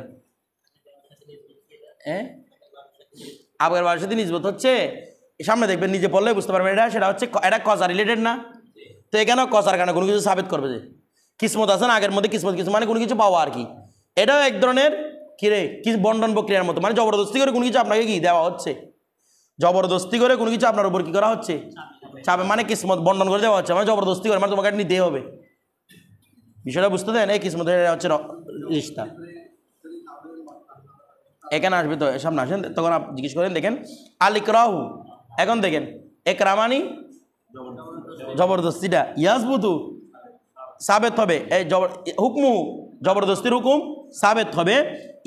আবের বাড়ির সাথে নিজবত হচ্ছে, সামনে দেখবেন নিজে পড়লে বুঝতে পারবেন এটা, সেটা হচ্ছে এটা কজা রিলেটেড না, তো এখানে কজার কারণে কোনো কিছু সাবিত করবে যে কিসমত আছে না, আগের মধ্যে কিসমত কিছু মানে কোনো কিছু পাওয়া আর কি, এটাও এক ধরনের কিরে কি বন্টন প্রক্রিয়ার মতো, মানে জবরদস্তি করে কোনো কিছু আপনাকে কি দেওয়া হচ্ছে, জবরদস্তি করে কোনো কিছু আপনার উপর কি করা হচ্ছে, চাপে, মানে কিসমত বন্টন করে দেওয়া হচ্ছে, মানে জবরদস্তি করে, মানে তোমাকে নিতে হবে, বিষয়টা বুঝতে দেন। এই কিসমতের হচ্ছে রিশতা, এখানে আসবে তো সামনে আসেন, তখন আপনি জিজ্ঞেস করেন। দেখেন আল ইকরাহু, এখন দেখেন একরামানি জবরদস্তিটা ইয়াসবুতু সাবেত হবে, এই হুকমু জবরদস্তির হুকুম সাবেত হবে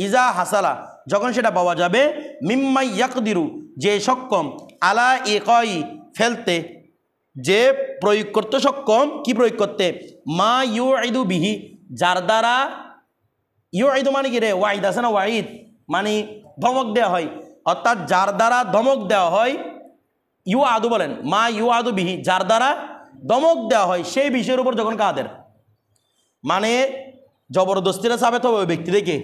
ইজা হাসালা যখন সেটা পাওয়া যাবে, মিম্মাই ইয়াকদিরু যে সক্ষম, আলা ইকাই ফেলতে যে প্রয়োগ করতে সক্ষম, কি প্রয়োগ করতে, মা ইউইদু বিহি যার দ্বারা, ইউইদু মানে কি রে, ওয়াইদ আছে না, ওয়াইদ মানে ধমক দেওয়া হয়, অর্থাৎ যার দ্বারা ধমক দেওয়া হয়, ইউ আদু বলেন, মা ইউ আদু বিহি যার দ্বারা ধমক দেওয়া হয় সেই বিষয়ের উপর যখন কাদের, মানে জবরদস্তিটা সাবেত হবে ওই ব্যক্তি থেকে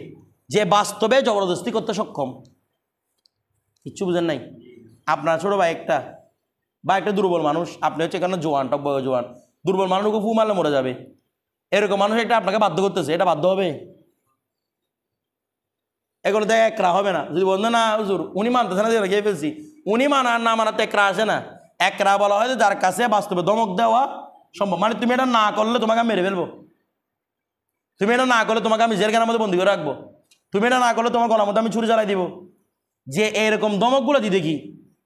যে বাস্তবে জবরদস্তি করতে সক্ষম। কিচ্ছু বুঝেন নাই, আপনার ছোটো ভাই একটা বা একটা দুর্বল মানুষ, আপনি হচ্ছে এখানে জোয়ান টক বয় জোয়ান, দুর্বল মানুষকে ফু মারলে মরে যাবে, এরকম মানুষ একটা আপনাকে বাধ্য করতেছে, এটা বাধ্য হবে, এগুলো দেখে একরা হবে না। যদি বলতো না হুজুর উনি মানতেছে না, খেয়ে ফেলছি, উনি মানার না মানাতে একরা আসে না, একরা বলা হয় যার কাছে বাস্তবে ধমক দেওয়া সম্ভব, মানে তুমি এটা না করলে তোমাকে আমি মেরে ফেলবো, তুমি এটা না করলে তোমাকে আমি জেলখানার মধ্যে বন্দি করে রাখবো, তুমি এটা না করলে তোমার গলার মধ্যে আমি ছুরি জ্বালাই দিব, যে এরকম ধমকগুলো দিতে কি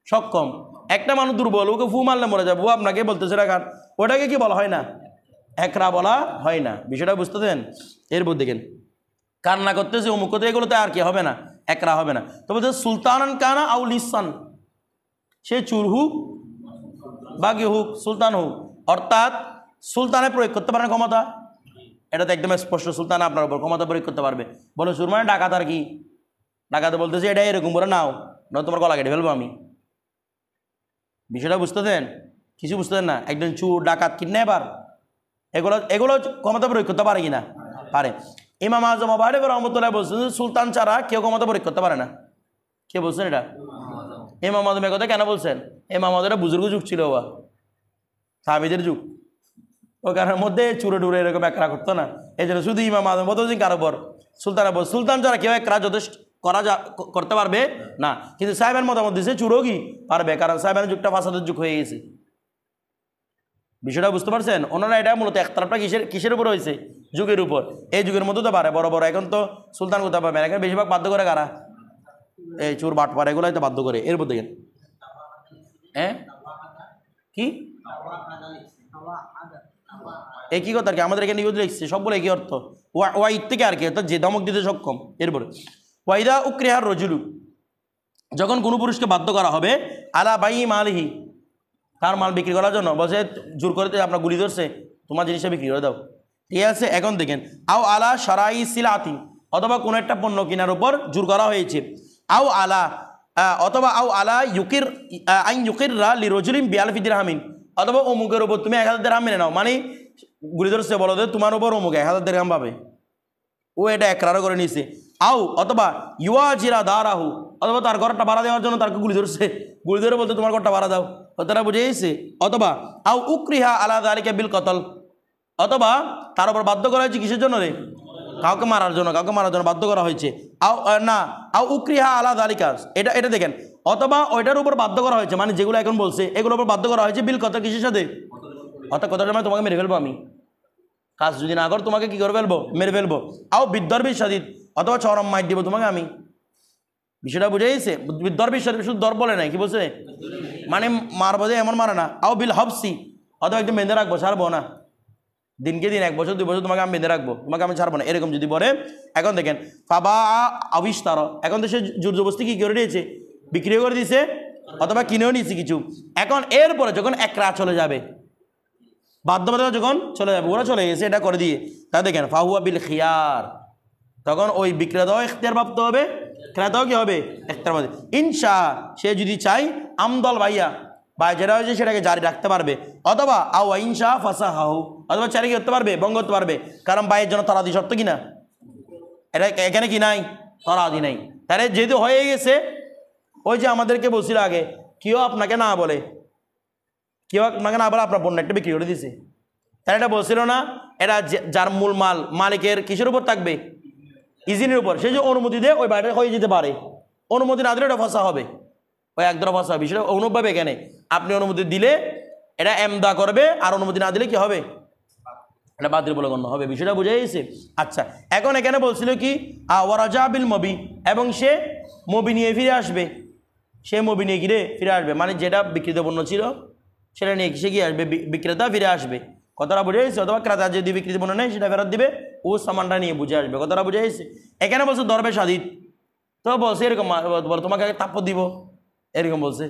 সক্ষম। একটা মানুষ দুর্বল, ওকে ফু মারলে মরে যাবো, আপনাকে বলতেছে রাখার, ওটাকে কি বলা হয় না, একরা বলা হয় না, বিষয়টা বুঝতে দেন। এরপর দেখেন কান্না করতেছে অমুক করতে, এগুলোতে আর কি হবে না, একরা হবে না। তো বলছে সুলতানান কানা আউ লিসান, সে চুর হুক বা কি হুক, সুলতান হুক, অর্থাৎ সুলতানে প্রয়োগ করতে পারেন ক্ষমতা, এটা তো একদম স্পষ্ট, সুলতান আপনার উপর ক্ষমতা প্রয়োগ করতে পারবে। বলে সুর মানে ডাকাত আর কি, ডাকাতে বলতেছে এটা এরকম করে নাও, না তোমার গলা কেটে ফেলবো আমি। বিষয়টা বুঝতেছেন? কিছু বুঝতেছেন না? একজন চোর, ডাকাত, কিডন্যাপার, এগুলো এগুলো ক্ষমতা প্রয়োগ করতে পারে কিনা? পারে। ইমাম আজম আবু হানিফা রাহমাতুল্লাহ বলছেন সুলতান ছাড়া কেউ ক্ষমতা প্রয়োগ করতে পারে না। কে বলছেন এটা? ইমাম আজম। কথা কেন বলছেন? ইমাম আজম এটা বুজুর্গ যুগ ছিল, বা সাহাবীদের যুগ। ওখানের মধ্যে চুরে টুরে এরকম একরা করতো না, এই জন্য শুধু ইমাম আজম বলতেছেন কার উপর? সুলতানের উপর। সুলতান ছাড়া কেউ একরা যথেষ্ট করতে পারবে না। কিন্তু সাহেবের মতামত দিচ্ছে চুরও কি পারবে, কারণ সাহেবের যুগটা ফাসাদের যুগ হয়ে গেছে। বিষয়টা বুঝতে পারছেন? ওনারা এটা মূলত একতরফটা কিসের উপর হয়েছে? যুগের উপর। এই যুগের মধ্যে তো পারে বড় বড়, এখন তো সুলতান কোথাও পাবেন, এখন বেশিরভাগ বাধ্য করে কারা? এই চোর বাটপার, এগুলোই তো বাধ্য করে। এর মধ্যে হ্যাঁ কি একই কথা আর কি, আমাদের এখানে নিউজ লিখছে সবগুলো একই অর্থ। ওয়াইদ থেকে আর কি, অর্থাৎ যে ধমক দিতে সক্ষম। এরপরে ওয়াইদা উকরিহার রজুলু, যখন কোনো পুরুষকে বাধ্য করা হবে আলা বাই মালিহি, তার মাল বিক্রি করার জন্য, বলছে জোর করে আপনার গুলি ধরছে, তোমার জিনিসটা বিক্রি করে দাও, ঠিক আছে? এখন দেখেন, আও আলা সারাই সিলাতি, অথবা কোনো একটা পণ্য কেনার উপর জোর করা হয়েছে। আও আলা অথবা আও আলা ইউকির আইন ইউকিররা লি রজুলিম বিআলফি দিরহামিন, অথবা অমুকের উপর তুমি 1000 দিরহাম মেনে নাও, মানে গুলি ধরছে, বলো যে তোমার উপর অমুক 1000 দিরহাম পাবে, ও এটা একরারও করে নিছে। আও অথবা ইউয়াজিরা দারাহু, অথবা তার ঘরটা ভাড়া দেওয়ার জন্য তাকে গুলি ধরছে, গুলি ধরে বলতে তোমার ঘরটা ভাড়া দাও, তারা বুঝে গেছে। অথবা আও উকরিহা আলা যালিকা বিল কতল, অথবা তার উপর বাধ্য করা হয়েছে কিসের জন্য রে? কাউকে মারার জন্য, কাউকে মারার জন্য বাধ্য করা হয়েছে। আও না আও উকরিহা আলা যালিকা, এটা এটা দেখেন, অথবা ওইটার উপর বাধ্য করা হয়েছে, মানে যেগুলো এখন বলছে এগুলোর উপর বাধ্য করা হয়েছে বিল কতল, কিসের সাথে? অর্থাৎ কথাটা মানে তোমাকে মেরে ফেলবো আমি, কাজ যদি না কর তোমাকে কি করে ফেলবো? মেরে ফেলবো। আও বিদ্যর্বী সাদিদ, অথবা চরম মাইর দিব তোমাকে আমি। বিষয়টা বুঝে গেছে? বিদ্যর্বী সাদিদ শুধু দর বলে নাই, কি বলছে? মানে মারবো যে এমন মারে না। আও বিল হবসি, অথবা একটু বেঁধে রাখবো, ছাড়বো না, দিনকে দিন 1 বছর 2 বছর তোমাকে আমি বেঁধে রাখবো, তোমাকে আমি ছাড়বো না, এরকম যদি বলে। এখন দেখেন ফাবা আবিষ্কার, এখন তো সে জোর জবরদস্তি কি করে দিয়েছে? বিক্রিও করে দিয়েছে, অথবা কিনেও নিয়েছে কিছু। এখন এরপরে যখন একরা চলে যাবে, বাধ্যবাধকতা যখন চলে যাবে, ওরা চলে গেছে এটা করে দিয়ে, তা দেখেন ফাহুয়া বিল খিয়ার, তখন ওই বিক্রেতাও ইখতিয়ার প্রাপ্ত হবে, ক্রেতাও কি হবে? ইখতিয়ার পাবে। ইনশা, সে যদি চাই আমদল ভাইয়া বা যেটা হয়েছে সেটাকে জারি রাখতে পারবে, অথবা আও ইনশা ফাসা হাউ, অথবা চারি কি করতে পারবে? ভঙ্গ করতে পারবে। কারণ বাইয়ের জন্য তরাদি শর্ত কিনা, এটা এখানে কি নাই? তরাদি নাই। তাহলে যেহেতু হয়ে গেছে, ওই যে আমাদেরকে বলছিল আগে, কেউ আপনাকে না বলে, কেউ আপনাকে না বলে আপনার পণ্য একটা বিক্রি করে দিছে, তাহলে এটা বলছিল না এটা যার মূল মাল মালিকের কিসের উপর থাকবে? ইজিনের উপর। সে যে অনুমতি দেয় ওই বাড়িটা হয়ে যেতে পারে, অনুমতি না দিলে এটা ফসা হবে, ওই একদম ফসা হবে। সেটা অনুভব এখানে আপনি অনুমতি দিলে এটা এমদা করবে, আর অনুমতি না দিলে কি হবে? এটা বাতিল বলে গণ্য হবে। বিষয়টা বুঝে গেছে? আচ্ছা, এখন এখানে বলছিল কি ওয়ারাজা বিল মবি, এবং সে মবি নিয়ে ফিরে আসবে, সে মবি নিয়ে গিয়ে ফিরে আসবে, মানে যেটা বিক্রিত পণ্য ছিল সেটা নিয়ে সে কি আসবে? বিক্রেতা ফিরে আসবে। কথাটা বুঝে গেছে? অথবা ক্রেতা যদি বিক্রিত পণ্য নেই সেটা ফেরত দিবে, ও সামানটা নিয়ে বুঝে আসবে। কথাটা বুঝে গেছে? এখানে বলছে দরবে সাদিদ, তো বলছে এরকম তোমাকে তাপ্য দিব, এরকম বলছে।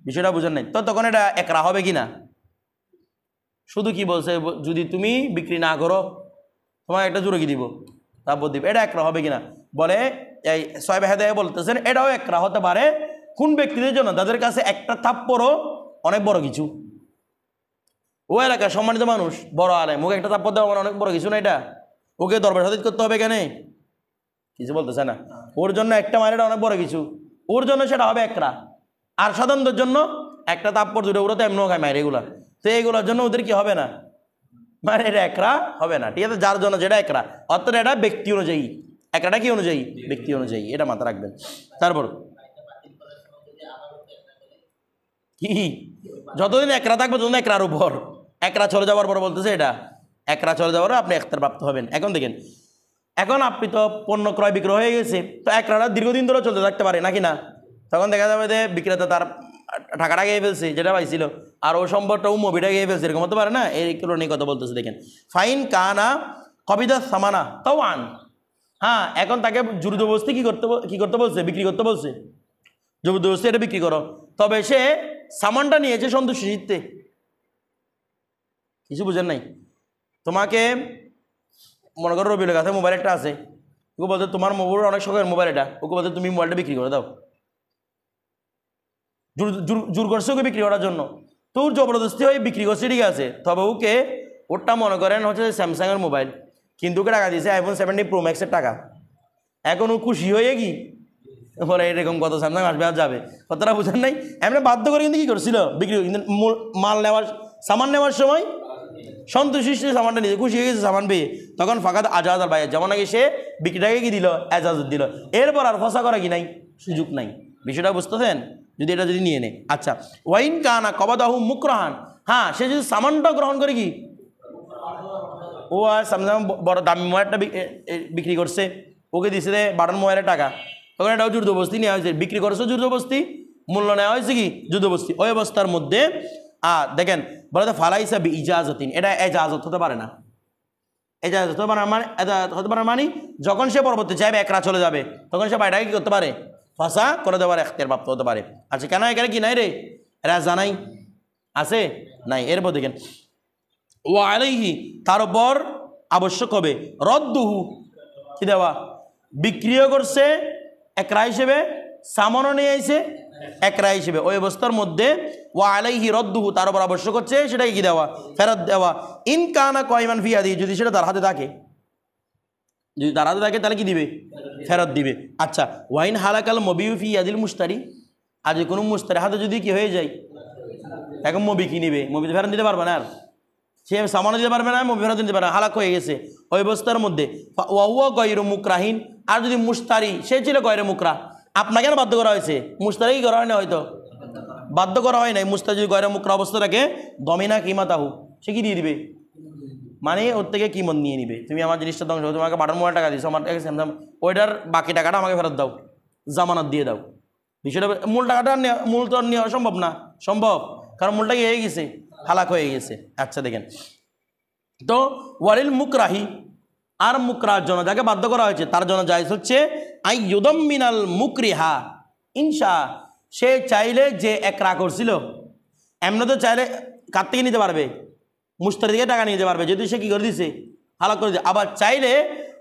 বিষয়টা বুঝেন নাই তো? তখন এটা একরা হবে কিনা? শুধু কি বলছে? যদি তুমি বিক্রি না করো তোমাকে একটা জুরকি দিব, তাপ্য দিব, এটা একরা হবে কিনা? বলে এই সাহেব হেদায়ে বলতেছেন এটাও একরা হতে পারে কোন ব্যক্তিদের জন্য? তাদের কাছে একটা থাপ্পড়ও অনেক বড় কিছু। ও এলাকার সম্মানিত মানুষ, বড় আলেম, মুখে একটা থাপ্পড় দেওয়া মানে অনেক বড় কিছু না। এটা ওকে দরবার সাদিদ করতে হবে কেন? কিছু বলতেছে না। ওর জন্য একটা মারেটা অনেক বড় কিছু, ওর জন্য সেটা হবে একরা। আর সাধারণদের জন্য একটা থাপ্পড় দুটো, ওরা তো এমনও খায় মায়ের এগুলা, তো এইগুলোর জন্য ওদের কি হবে না? মানে এটা একরা হবে না, ঠিক আছে? যার জন্য যেটা একরা, অর্থাৎ এটা ব্যক্তি অনুযায়ী, একরাটা কি অনুযায়ী? ব্যক্তি অনুযায়ী, এটা মাথা রাখবেন। তারপর কি যতদিন একরা থাকবে ততদিন একরার উপর, একরা চলে যাওয়ার পর বলতেছে এটা একরা চলে যাওয়ার আপনি ইখতিয়ার প্রাপ্ত হবেন। এখন দেখেন, এখন আপনি তো পণ্য ক্রয় বিক্রয় হয়ে গেছে, তো একরাটা দীর্ঘদিন ধরে চলতে থাকতে পারে নাকি না? তখন দেখা যাবে যে বিক্রেতা তার টাকাটা গিয়ে ফেলছে যেটা পাইছিল, আর ও সম্পদটাও মুভিটা গিয়ে ফেলছে, এরকম হতে পারে না? এইগুলো নিয়ে কথা বলতেছে। দেখেন ফাইন কানা কবিদা সামানা তাও আন, হ্যাঁ, এখন তাকে জোরজবরদস্তি কি করতে বলছে? বিক্রি করতে বলছে, জবরদস্তি এটা বিক্রি করো, তবে সে সামানটা নিয়েছে সন্তুষ্টি চিত্তে। কিছু বুঝেন নাই? তোমাকে মনে করো রবিউলের কাছে মোবাইল একটা আছে, ওকে বলতে তোমার মোবাইল অনেক শখের মোবাইল এটা, ওকে বলতে তুমি মোবাইলটা বিক্রি করে দাও, জোর করছে ওকে বিক্রি করার জন্য। তো ওর জবরদস্তি হয়ে বিক্রি করছে, ঠিক আছে, তবে ওকে ওরটা মনে করেন হচ্ছে স্যামসাংয়ের মোবাইল, কিন্তু ওকে টাকা দিয়েছে আইফোন 17 প্রো ম্যাক্সের টাকা। এখন ও খুশি হয়ে কি বলে এরকম কত স্যামসাং আসবে আর যাবে, কতটা বুঝেন নাই। এমনি বাধ্য করে কিন্তু কী করছিল বিক্রি, কিন্তু মাল নেওয়ার সামান নেওয়ার সময় সন্তুষ্টি সামানটা নিয়ে খুশি হয়ে গেছে সামান পেয়ে, তখন ফাঁকাত আজাদ আর ভাই যেমন আগে সে বিক্রিটাকে কি দিল, এজাজত দিল, এরপর আর ফসা করা কি নাই, সুযোগ নাই। বিষয়টা বুঝতেছেন যদি এটা যদি নিয়ে নেয়। আচ্ছা, ওয়াইন কানা কবাদাহু মুকরাহান, হ্যাঁ সে যদি সামানটা গ্রহণ করে কি, ও আর সামসাম বড় দামি মোবাইলটা বিক্রি করছে, ওকে দিছে রে বাটন মোবাইলের টাকা, তখন এটাও যুদ্ধবস্তি নেওয়া হয়েছে, বিক্রি করেছে যুদ্ধবস্তি, মূল্য নেওয়া হয়েছে কি যুদ্ধবস্তি। ওই অবস্থার মধ্যে দেখেন বলে তো ফালাইসা বি ইজাজতিন, এটা এজাজত হতে পারে না, এজাজত হতে পারে মানে হতে পারে মানে যখন সে পরবর্তী চাইবে একরা চলে যাবে, তখন সে বাইটাকে কি করতে পারে, ফাঁসা করে দেওয়ার এখতিয়ার প্রাপ্ত হতে পারে। আচ্ছা, কেন এখানে কি নাই রে, এরা জানাই আছে নাই। এরপর দেখেন ও আলাইহি, তার উপর আবশ্যক হবে রদ্দুহু, কি দেওয়া, বিক্রিও করছে একরা হিসেবে, সামানও নিয়ে আইছে একরা হিসেবে, ওই অবস্থার মধ্যে ওয়া আলাইহি রদ্দুহু, তার উপর আবশ্যক হচ্ছে সেটাকে কি দেওয়া, ফেরত দেওয়া। ইন কানা কয়মান ফিয়াদি, যদি সেটা তার হাতে থাকে, যদি তার হাতে থাকে তাহলে কি দিবে, ফেরত দিবে। আচ্ছা, ওয়াইন হালাকাল মবিউ ফি ইয়াদিল মুস্তারি, আর যে কোনো মুস্তারি হাতে যদি কি হয়ে যায়, এখন মবি কি নিবে, মবি তো ফেরত দিতে পারবে না, আর সে সামানো দিতে পারবে না, মবি ফেরত দিতে পারবে না, হালাক হয়ে গেছে। ওই অবস্থার মধ্যে ওয়া গয়রু মুকরাহিন, আর যদি মুস্তারি সে ছিল গয়রু মুকরা, আপনাকে কেন বাধ্য করা হয়েছে, মুস্তারি করা হয় না, হয়তো বাধ্য করা হয় নাই, মুস্তারি যদি গয়রু মুকরা অবস্থা থাকে দমিনা কিমাতাহু, সে কি দিয়ে দিবে, মানে ওর থেকে কিমত নিয়ে নিবে। তুমি আমার জিনিসটা ধ্বংস, তোমাকে বাটার মোবাইল টাকা দিয়েছো, আমার টাকা স্যামসাং, ওইটার বাকি টাকাটা আমাকে ফেরত দাও, জামানত দিয়ে দাও। বিষয়টা মূল টাকাটা মূল তো নেওয়া সম্ভব না, সম্ভব, কারণ মূলটা কি হয়ে গেছে, হালাক হয়ে গেছে। আচ্ছা দেখেন তো ওয়ালিল মুকরাহি, আর মুকরার জন্য যাকে বাধ্য করা হয়েছে তার জন্য জায়েজ হচ্ছে আই ইউদাম্মিনাল মুকরিহা, ইনশা, সে চাইলে যে একরা করছিল এমনি তো চাইলে কার থেকে নিতে পারবে, মুস্তারি থেকে টাকা নিতে পারবে, যদি সে কী করে দিছে, হালাক করে দিচ্ছে। আবার চাইলে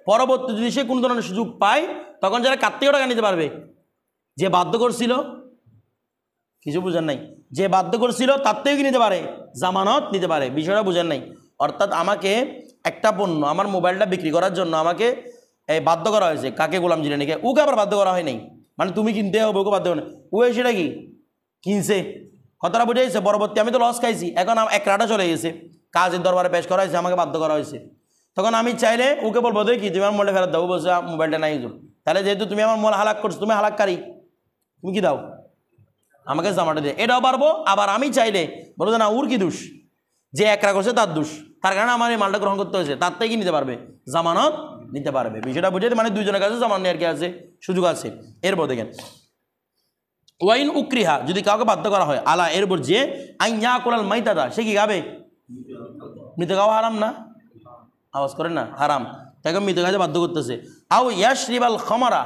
পরবর্তী যদি সে কোনো ধরনের সুযোগ পায়, তখন যারা কার থেকেও টাকা নিতে পারবে, যে বাধ্য করছিল, কিছু বুঝেন নাই, যে বাধ্য করছিল তার থেকেও কি নিতে পারে, জামানত নিতে পারে। বিষয়টা বুঝেন নাই, অর্থাৎ আমাকে একটা পণ্য, আমার মোবাইলটা বিক্রি করার জন্য আমাকে এই বাধ্য করা হয়েছে, কাকে গোলাম জিলানীকে, ওকে আবার বাধ্য করা হয় নাই, মানে তুমি কিনতে হবে, ওকে বাধ্য করে, ও সেটা কি কিনছে, কথাটা বুঝাইছে, পরবর্তী আমি তো লস খাইছি, এখন একরাটা চলে গেছে, কাজের দরবারে পেশ করা হয়েছে, আমাকে বাধ্য করা হয়েছে, তখন আমি চাইলে ওকে বলবো দেখি তুমি আমার মোবাইলটা ফেরত দাও, বলছে মোবাইলটা নাই হুজুর, তাহলে যেহেতু তুমি আমার মোবাইল হালাক করছো, তুমি হালাককারী, তুমি কি দাও আমাকে জামাটা দিয়ে, এটাও পারবো। আবার আমি চাইলে বলবো না ওর কি দোষ, যে একরা করছে তার দোষ, তার কারণে আমার এই মালটা গ্রহণ করতে হয়েছে, তার থেকে কি নিতে পারবে, জামানত নিতে পারবে। বিষয়টা বুঝে, মানে দুইজনের কাছে জামান নেওয়ার কি আছে, সুযোগ আছে। এরপর দেখেন ওয়াইন উকরিহা, যদি কাউকে বাধ্য করা হয়, আলা এরপর যে আইয়া কোলাল মাইতাদা, সে কি খাবে, মৃত খাওয়া হারাম না, আওয়াজ করেন না, হারাম, তাকে মৃত খাইতে বাধ্য করতেছে। আও ইয়াশরিবাল খামারা,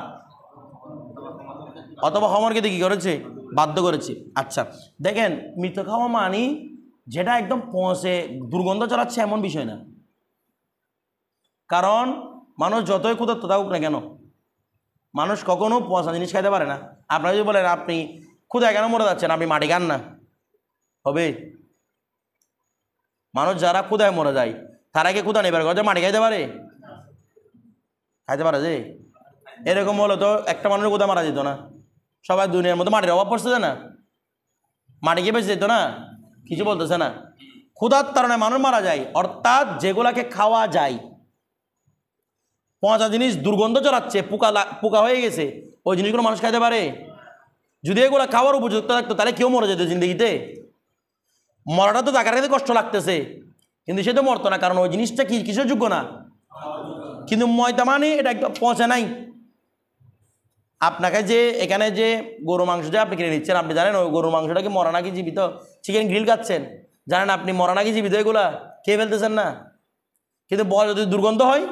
অথবা খমরকে দিয়ে কী করেছে, বাধ্য করেছে। আচ্ছা দেখেন মৃত খাওয়া মানি যেটা একদম পৌঁছে দুর্গন্ধ চলাচ্ছে এমন বিষয় না, কারণ মানুষ যতই ক্ষুধার্ত থাকুক না কেন, মানুষ কখনো পচা জিনিস খাইতে পারে না। আপনারা যদি বলেন আপনি ক্ষুধায় কেন মরে যাচ্ছেন, আপনি মাটি খান না, হবে? মানুষ যারা ক্ষুধায় মরে যায় তারা কি ক্ষুধা নেবার কথা মাটি খাইতে পারে, খাইতে পারে যে? এরকম হলো তো একটা মানুষের ক্ষুধা মারা যেত না, সবাই দুনিয়ার মধ্যে মাটির অভাব পড়ছে না, মাটি খেয়ে বেঁচে যেত না, কিছু বলতেছে না, ক্ষুধার কারণে মানুষ মারা যায়। অর্থাৎ যেগুলাকে খাওয়া যায়, পচা জিনিস দুর্গন্ধ চড়াচ্ছে, পোকা হয়ে গেছে, ওই জিনিসগুলো মানুষ খাইতে পারে? যদি এগুলো খাওয়ার উপযুক্ত থাকতো তাহলে কেউ মরে যেত জিন্দগিতে। মরাটা তো টাকার কাছে কষ্ট লাগতেছে, কিন্তু সে তো মরতো না, কারণ ওই জিনিসটা কি কিসের যোগ্য না। কিন্তু ময়দা মানে এটা একদম পচা নাই। আপনাকে যে এখানে যে গরু মাংস যে আপনি কিনে নিচ্ছেন, আপনি জানেন ওই গরুর মাংসটা কি মরা নাকি জীবিত? চিকেন গ্রিল খাচ্ছেন, জানেন আপনি মরা নাকি জীবিত, এগুলা খেয়ে ফেলতেছেন না, কিন্তু বল যদি দুর্গন্ধ হয়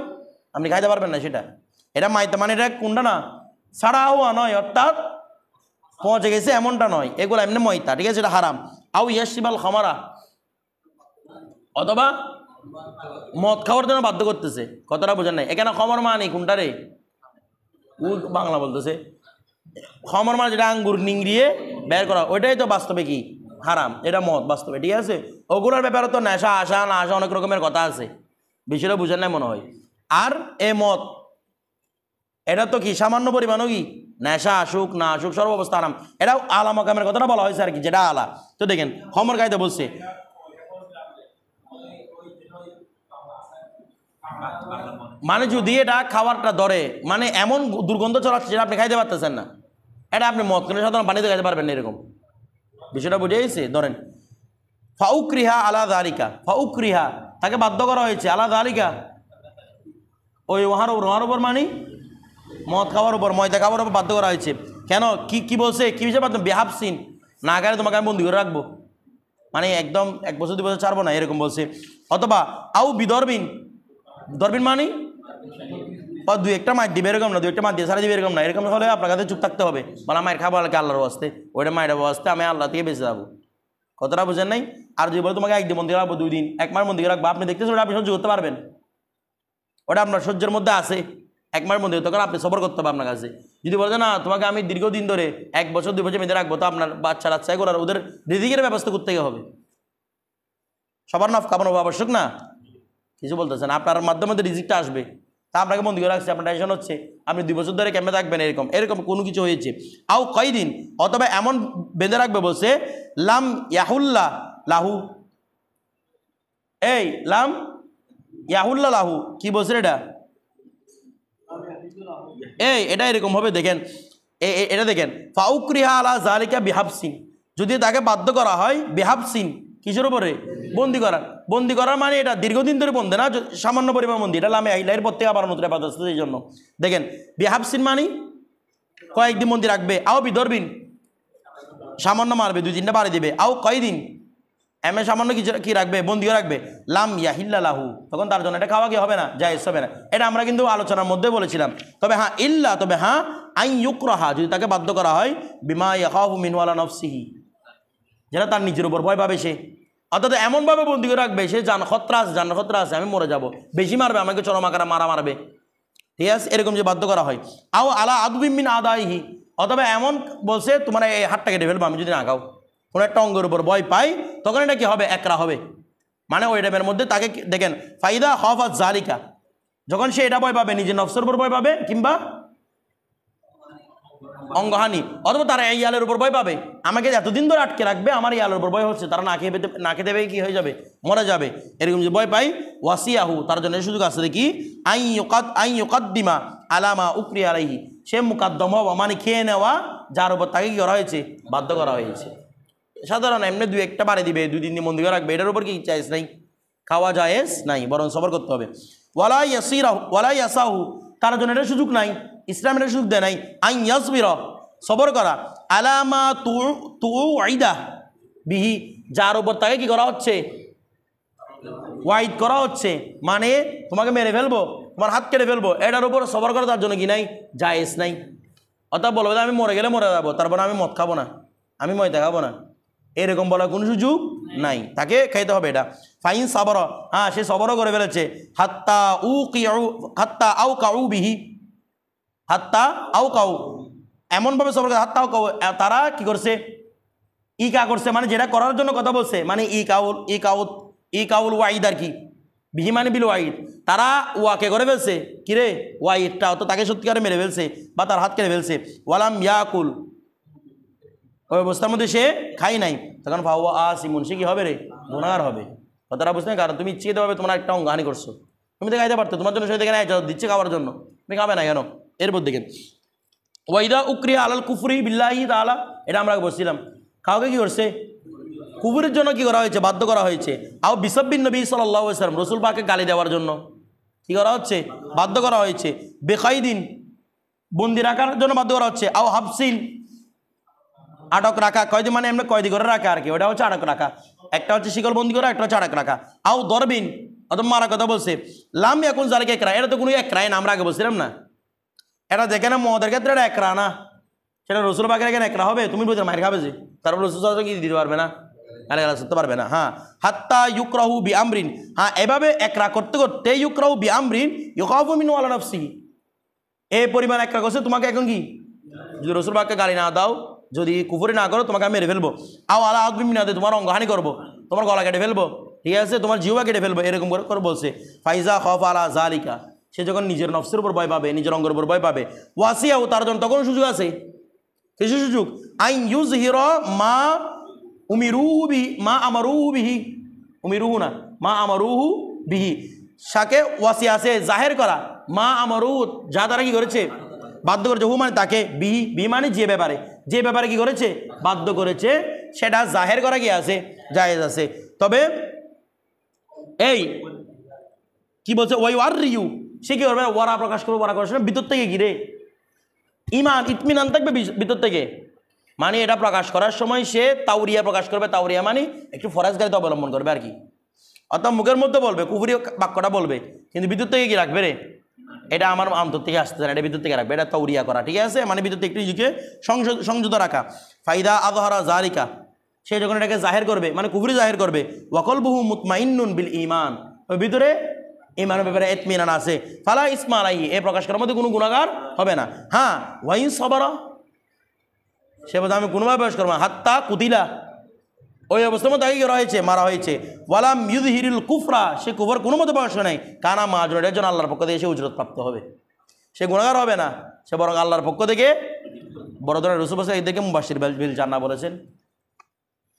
আপনি খাইতে পারবেন না সেটা। এটা মাইতা মানে এটা কোনটা না, ছাড়া হওয়া নয়, অর্থাৎ পৌঁছে গেছে এমনটা নয়, এগুলো এমনি ময়তা, ঠিক আছে, এটা হারাম। আউ ইয়াসিবাল খামারা, অথবা মদ খাওয়ার জন্য বাধ্য করতেছে, কতটা বোঝেন নাই। এখানে খমর মানে কোনটা রে, ও বাংলা বলতেছে খমর মানে যেটা আঙ্গুর নিংড়িয়ে বের করা, ওইটাই তো বাস্তবে কি হারাম, এটা মদ বাস্তবে, ঠিক আছে। ওগুলোর ব্যাপারে তো নেশা আসা না আসা অনেক রকমের কথা আছে, বিষয়টা বুঝেন না মনে হয়। আর এ মদ এটা তো কি সামান্য পরিমাণও কি নেশা আসুক না আসুক সর্বাবস্থা হারাম, এটাও আলা মকামের কথাটা বলা হয়েছে আর কি, যেটা আলা। তো দেখেন খমর গাইতে বলছে মানে যদি এটা খাবারটা ধরে মানে এমন দুর্গন্ধ ছড়াচ্ছে যেটা আপনি খাইতে পারতেছেন না, এটা আপনি মদ কিনে সাধারণ পানিতে খাইতে পারবেন না, এরকম বিষয়টা বুঝে গেছে। ধরেন ফাউক্রিহা আলা দালিকা, ফাউক্রিহা তাকে বাধ্য করা হয়েছে, আলা দালিকা ওই ওহার উপর মানে মদ খাওয়ার উপর ময়দা খাওয়ার উপর বাধ্য করা হয়েছে। কেন কি বলছে, কি বিষয় বাধ্য, বেহাবসিন না গেলে তোমাকে আমি বন্দি করে রাখবো, মানে একদম 1 বছর 2 বছর ছাড়বো না, এরকম বলছে। অথবা আউ বিদরবিন, দরবিন মানে 2-1টা মার দিবে এরকম না, 2-1টা মার দিয়ে সারা দিবে এরকম না, এরকম হলে আপনার কাছে চুপ থাকতে হবে, বলে মায়ের খাবো আল্লাহকে আল্লাহর ওয়াস্তে, ওইটা মায়ের ওয়াস্তে আমি আল্লাহ থেকে বেঁচে যাবো, কতটা বুঝেন নাই। আর যদি বলে তোমাকে 1 দিন মন্দিরে রাখবো 2 দিন 1 মাস মন্দিরে রাখবো, আপনি দেখতেছেন ওটা আপনি সহ্য করতে পারবেন, ওটা আপনার সহ্যের মধ্যে আছে, 1 মাস মন্দিরে তখন আপনি সবর করতে হবে আপনার কাছে। যদি বলে না তোমাকে আমি দীর্ঘদিন ধরে 1 বছর 2 বছর মেয়েদের রাখবো, তো আপনার বাচ্চা রাচ্চাই করার ওদের রিজিকের ব্যবস্থা করতে হবে, সবার নাফ কামানো আবশ্যক না, কিছু বলতেছেন আপনার মাধ্যমে রিজিকটা আসবে, তা আপনাকে বন্দি করে রাখছে, আপনার টেনশন হচ্ছে, আপনি 2 বছর ধরে ক্যাম্পে থাকবেন, এরকম কোনো কিছু হয়েছে। আও কয়দিন, অথবা এমন বেঁধে রাখবে বলছে লাম ইয়াহুল্লা লাহু, এই লাম ইয়াহুল্লা লাহু কি বলছে এটা, এটা এরকম হবে। দেখেন এটা দেখেন ফাউক্রিহা আলা জালিকা বিহাবসিন, যদি তাকে বাধ্য করা হয় বিহাবসিন কিসের উপরে, বন্দি করার মানে এটা দীর্ঘদিন ধরে বন্ধে না, সামান্য পরিমাণ বন্দি, এটা লামে আইলাইয়ের পর থেকে আবার নতুন আপাতত এই জন্য। দেখেন বিহাবসিন মানে কয়েকদিন বন্দি রাখবে, আও বিদরবিন সামান্য মারবে, 2-3টা বাড়ি দিবে, আও কয়দিন এমএ সামান্য কি রাখবে, বন্দিও রাখবে, লাম ইয়াহিল্লা লাহু, তখন তার জন্য এটা খাওয়া কি হবে না, জায়েজ হবে না, এটা আমরা কিন্তু আলোচনার মধ্যে বলেছিলাম। তবে হ্যাঁ ইল্লা, তবে হ্যাঁ আইন ইউকরাহা, যদি তাকে বাধ্য করা হয় বিমা ইয়াখাফু মিনহু আলা নাফসিহি, যেটা তার নিজের উপর ভয় পাবে সে, অর্থাৎ এমনভাবে বন্দি করে রাখবে সে জান খতরা আছে আমি মরে যাব, বেশি মারবে আমাকে চরম আকারে মারবে, ঠিক আছে, এরকম যে বাধ্য করা হয়। আও আলা আদবিন মিন আদাইহি, অথবা এমন বলছে তোমার এই হাতটা কেটে ফেলবো আমি যদি না খাও, কোনো একটা অঙ্গের উপর ভয় পাই, তখন এটা কি হবে, একরা হবে, মানে ওই টাইমের মধ্যে তাকে দেখেন ফাইদা খফাত জালিকা, যখন সে এটা ভয় পাবে নিজের নফসের উপর ভয় পাবে, কিংবা অঙ্গহানি, অথবা তারা এই ইয়ালের উপর ভয় পাবে, আমাকে এতদিন ধরে আটকে রাখবে, আমার ইয়ালের উপর ভয় হচ্ছে, তারা না খেতে পেয়ে কি হয়ে যাবে, মরে যাবে, এরকম যে ভয় পাই ওয়াসিয়াহু, তার জন্য সুযোগ আছে দেখি আইন ইউকাদ্দিমা আলামা উকরি আলাইহি, সে মুকাদ্দম হওয়া মানে খেয়ে নেওয়া যার উপর তাকে কি করা হয়েছে, বাধ্য করা হয়েছে। সাধারণ এমনি 2-1টা বাড়ি দিবে, 2-3 দিন মন্দিরে রাখবে, এটার উপর কি জায়েজ নাই, খাওয়া জায়েজ নাই, বরং সবর করতে হবে। ওয়ালা ইয়াসাহু, তার জন্য এটা সুযোগ নাই, ইসলাম এটা সুযোগ দেয় নাই, আইন ইয়াসবিরা সবর করা, আলামা তুউইদা বিহি, যার উপর তাকে কি করা হচ্ছে, ওয়াইদ করা হচ্ছে, মানে তোমাকে মেরে ফেলবো, তোমার হাত কেটে ফেলবো, এটার উপর সবর করা তার জন্য কি নাই, জায়েজ নাই। অর্থাৎ বলবে আমি মরে গেলে মরে যাবো, তারপর আমি মদ খাবো না, আমি ময়দা খাবো না, এরকম বলার কোনো সুযোগ নাই, তাকে খাইতে হবে এটা। ফাইন সাবর, হ্যাঁ সে সবরও করে ফেলেছে, হাত্তা আউ কাউ বিহি, হাত্তা আউ কাউ এমনভাবে সবর করে, হাত্তা আউ কাউ, তারা কি করছে, ইকা করছে, মানে যেটা করার জন্য কথা বলছে, মানে ই কাউল ওয়াইদ আর কি, বিহি মানে বিল ওয়াইদ, তারা ওয়াকে করে ফেলছে, কিরে ওয়াইদটা, তো তাকে সত্যিকারে মেরে ফেলছে বা তার হাত কেটে ফেলছে, ওয়ালাম ইয়াকুল, ওই অবস্থার মধ্যে সে খাই নাই, তখন ফাওয়া আসিমুন, সে কি হবে রে, গুনাহগার হবে, কথাটা বুঝতে, কারণ তুমি ইচ্ছে দেবে তোমার একটা অঙ্গহানি করছো, তুমি তো খাইতে পারতো, তোমার জন্য সে দেখে দিচ্ছে খাওয়ার জন্য, তুমি খাবে না কেন, এরপর দেখেন ওয়াইদা উকরিয়া আলাল কুফরি বিল্লাহি তাআলা, এটা আমরা বলছিলাম, কাউকে কি করছে, কুফরের জন্য কি করা হয়েছে, বাধ্য করা হয়েছে। আও বিসাব্বিন নবী সাল্লাল্লাহু আলাইহি ওয়াসাল্লাম, রাসূল পাককে গালি দেওয়ার জন্য কি করা হচ্ছে, বাধ্য করা হয়েছে। বেকাইদিন, বন্দি রাখার জন্য বাধ্য করা হচ্ছে। আও হাবসিন, আটক রাখা, কয়দিন মানে এমনি কয়দি করে রাখা আর কি, ওটা হচ্ছে আটক রাখা, একটা হচ্ছে শিকল বন্দি করা, একটা হচ্ছে আটক রাখা। আও দরবিন, অত মারা কথা বলছে, লাম ইয়াকুন জালিকা একরা, এটা তো কোনো একরাই না, আমরা আগে বলছিলাম না, এটা দেখে না মদের ক্ষেত্রে এটা একরা না, সেটা রসুল পাকের এখানে একরা হবে, তুমি বলছো মায়ের খাবে যে, তারপর রসুল কি দিতে পারবে না, করতে পারবে না। হ্যাঁ হাত্তা ইউকরাহু বি আমরিন, হ্যাঁ এভাবে একরা করতে করতে ইউকরাহু বি আমরিন ইউখাফু মিনহু আলা নাফসিহি, এই পরিমাণ একটা করছে, তোমাকে এখন কি যদি রসুল পাককে গালি না দাও, যদি কুফরি না করো, তোমাকে আমি মেরে ফেলবো। আও আলা আদমি না দে, তোমার অঙ্গহানি করবো, তোমার গলা কেটে ফেলবো, ঠিক আছে, তোমার জিহ্বা কেটে ফেলবো, এরকম করে বলছে। ফাইজা খফ আলা জালিকা, সে যখন নিজের নফসের উপর ভয় পাবে, নিজের অঙ্গের উপর ভয় পাবে, ওয়াসিয়াও, তার জন্য তখন সুযোগ আছে, কিছু সুযোগ, আইন ইউজ হিরো মা উমিরুহু বিহি, মা আমারুহু বিহি, উমিরুহু না, মা আমারুহু বিহি, সাকে ওয়াসি আছে জাহের করা, মা আমারু, যা তারা কি করেছে বাধ্য করেছে, হু মানে তাকে, বিহি, বি মানে যে ব্যাপারে কি করেছে বাধ্য করেছে, সেটা জাহের করা কি আছে, জায়েজ আছে। তবে এই কি বলছে, ওই ওয়ার রিউ, সে কি করবে, ওয়ারা প্রকাশ করবে, ওয়ারা প্রকাশ করবে ভিতর থেকে, গিরে ইমান ইতমিনান থাকবে ভিতর থেকে, মানে এটা প্রকাশ করার সময় সে তাওরিয়া প্রকাশ করবে, তাওরিয়া মানে একটু ফরাজগারিতা অবলম্বন করবে আর কি, অর্থাৎ মুখের মধ্যে বলবে, কুফরি বাক্যটা বলবে, কিন্তু ভিতর থেকে কি রাখবে রে, এটা আমার অন্তর থেকে আসতে না, এটা ভিতর থেকে রাখবে, এটা তাওরিয়া করা, ঠিক আছে, মানে ভিতর থেকে একটু নিজেকে সংযত রাখা। ফাইদা আযহারা জালিকা, সে যখন এটাকে জাহির করবে, মানে কুফরি জাহির করবে, ওয়াকলবুহু মুতমাইন্নুন বিল ঈমান, ওই ভিতরে ঈমানের ব্যাপারে ইতমিনান আছে, ফালা ইসমা আলাইহি, এই প্রকাশ করার মধ্যে কোনো গুনাহগার হবে না। হ্যাঁ, ওয়াইন সাবারা, সে বলতে আমি কোনোভাবে প্রকাশ করবো না, হাত্তা কুতিলা, ওই অবস্থার মধ্যে আগে রয়েছে, মারা হয়েছে, ওয়ালাম ইউযহিরুল কুফরা, সে কুফর কোনো মতো প্রকাশ করে নাই, কানা মাজরুরের জন্য আল্লাহর পক্ষ থেকে সে উজরত প্রাপ্ত হবে, সে গুনাহগার হবে না, সে বরং আল্লাহর পক্ষ থেকে বড় ধরনের রসুল এদেরকে মুবাশশির বিল জান্নাহ বলেছেন,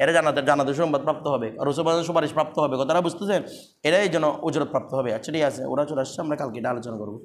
এরা জান্নাতের সংবাদ প্রাপ্ত হবে, আর রসুল সুপারিশ প্রাপ্ত হবে, কথাটা বুঝতেছেন, এরাই যেন উজরত প্রাপ্ত হবে। আচ্ছা ঠিক আছে, ওরা চলে আসছে, আমরা কালকে এটা আলোচনা করবো।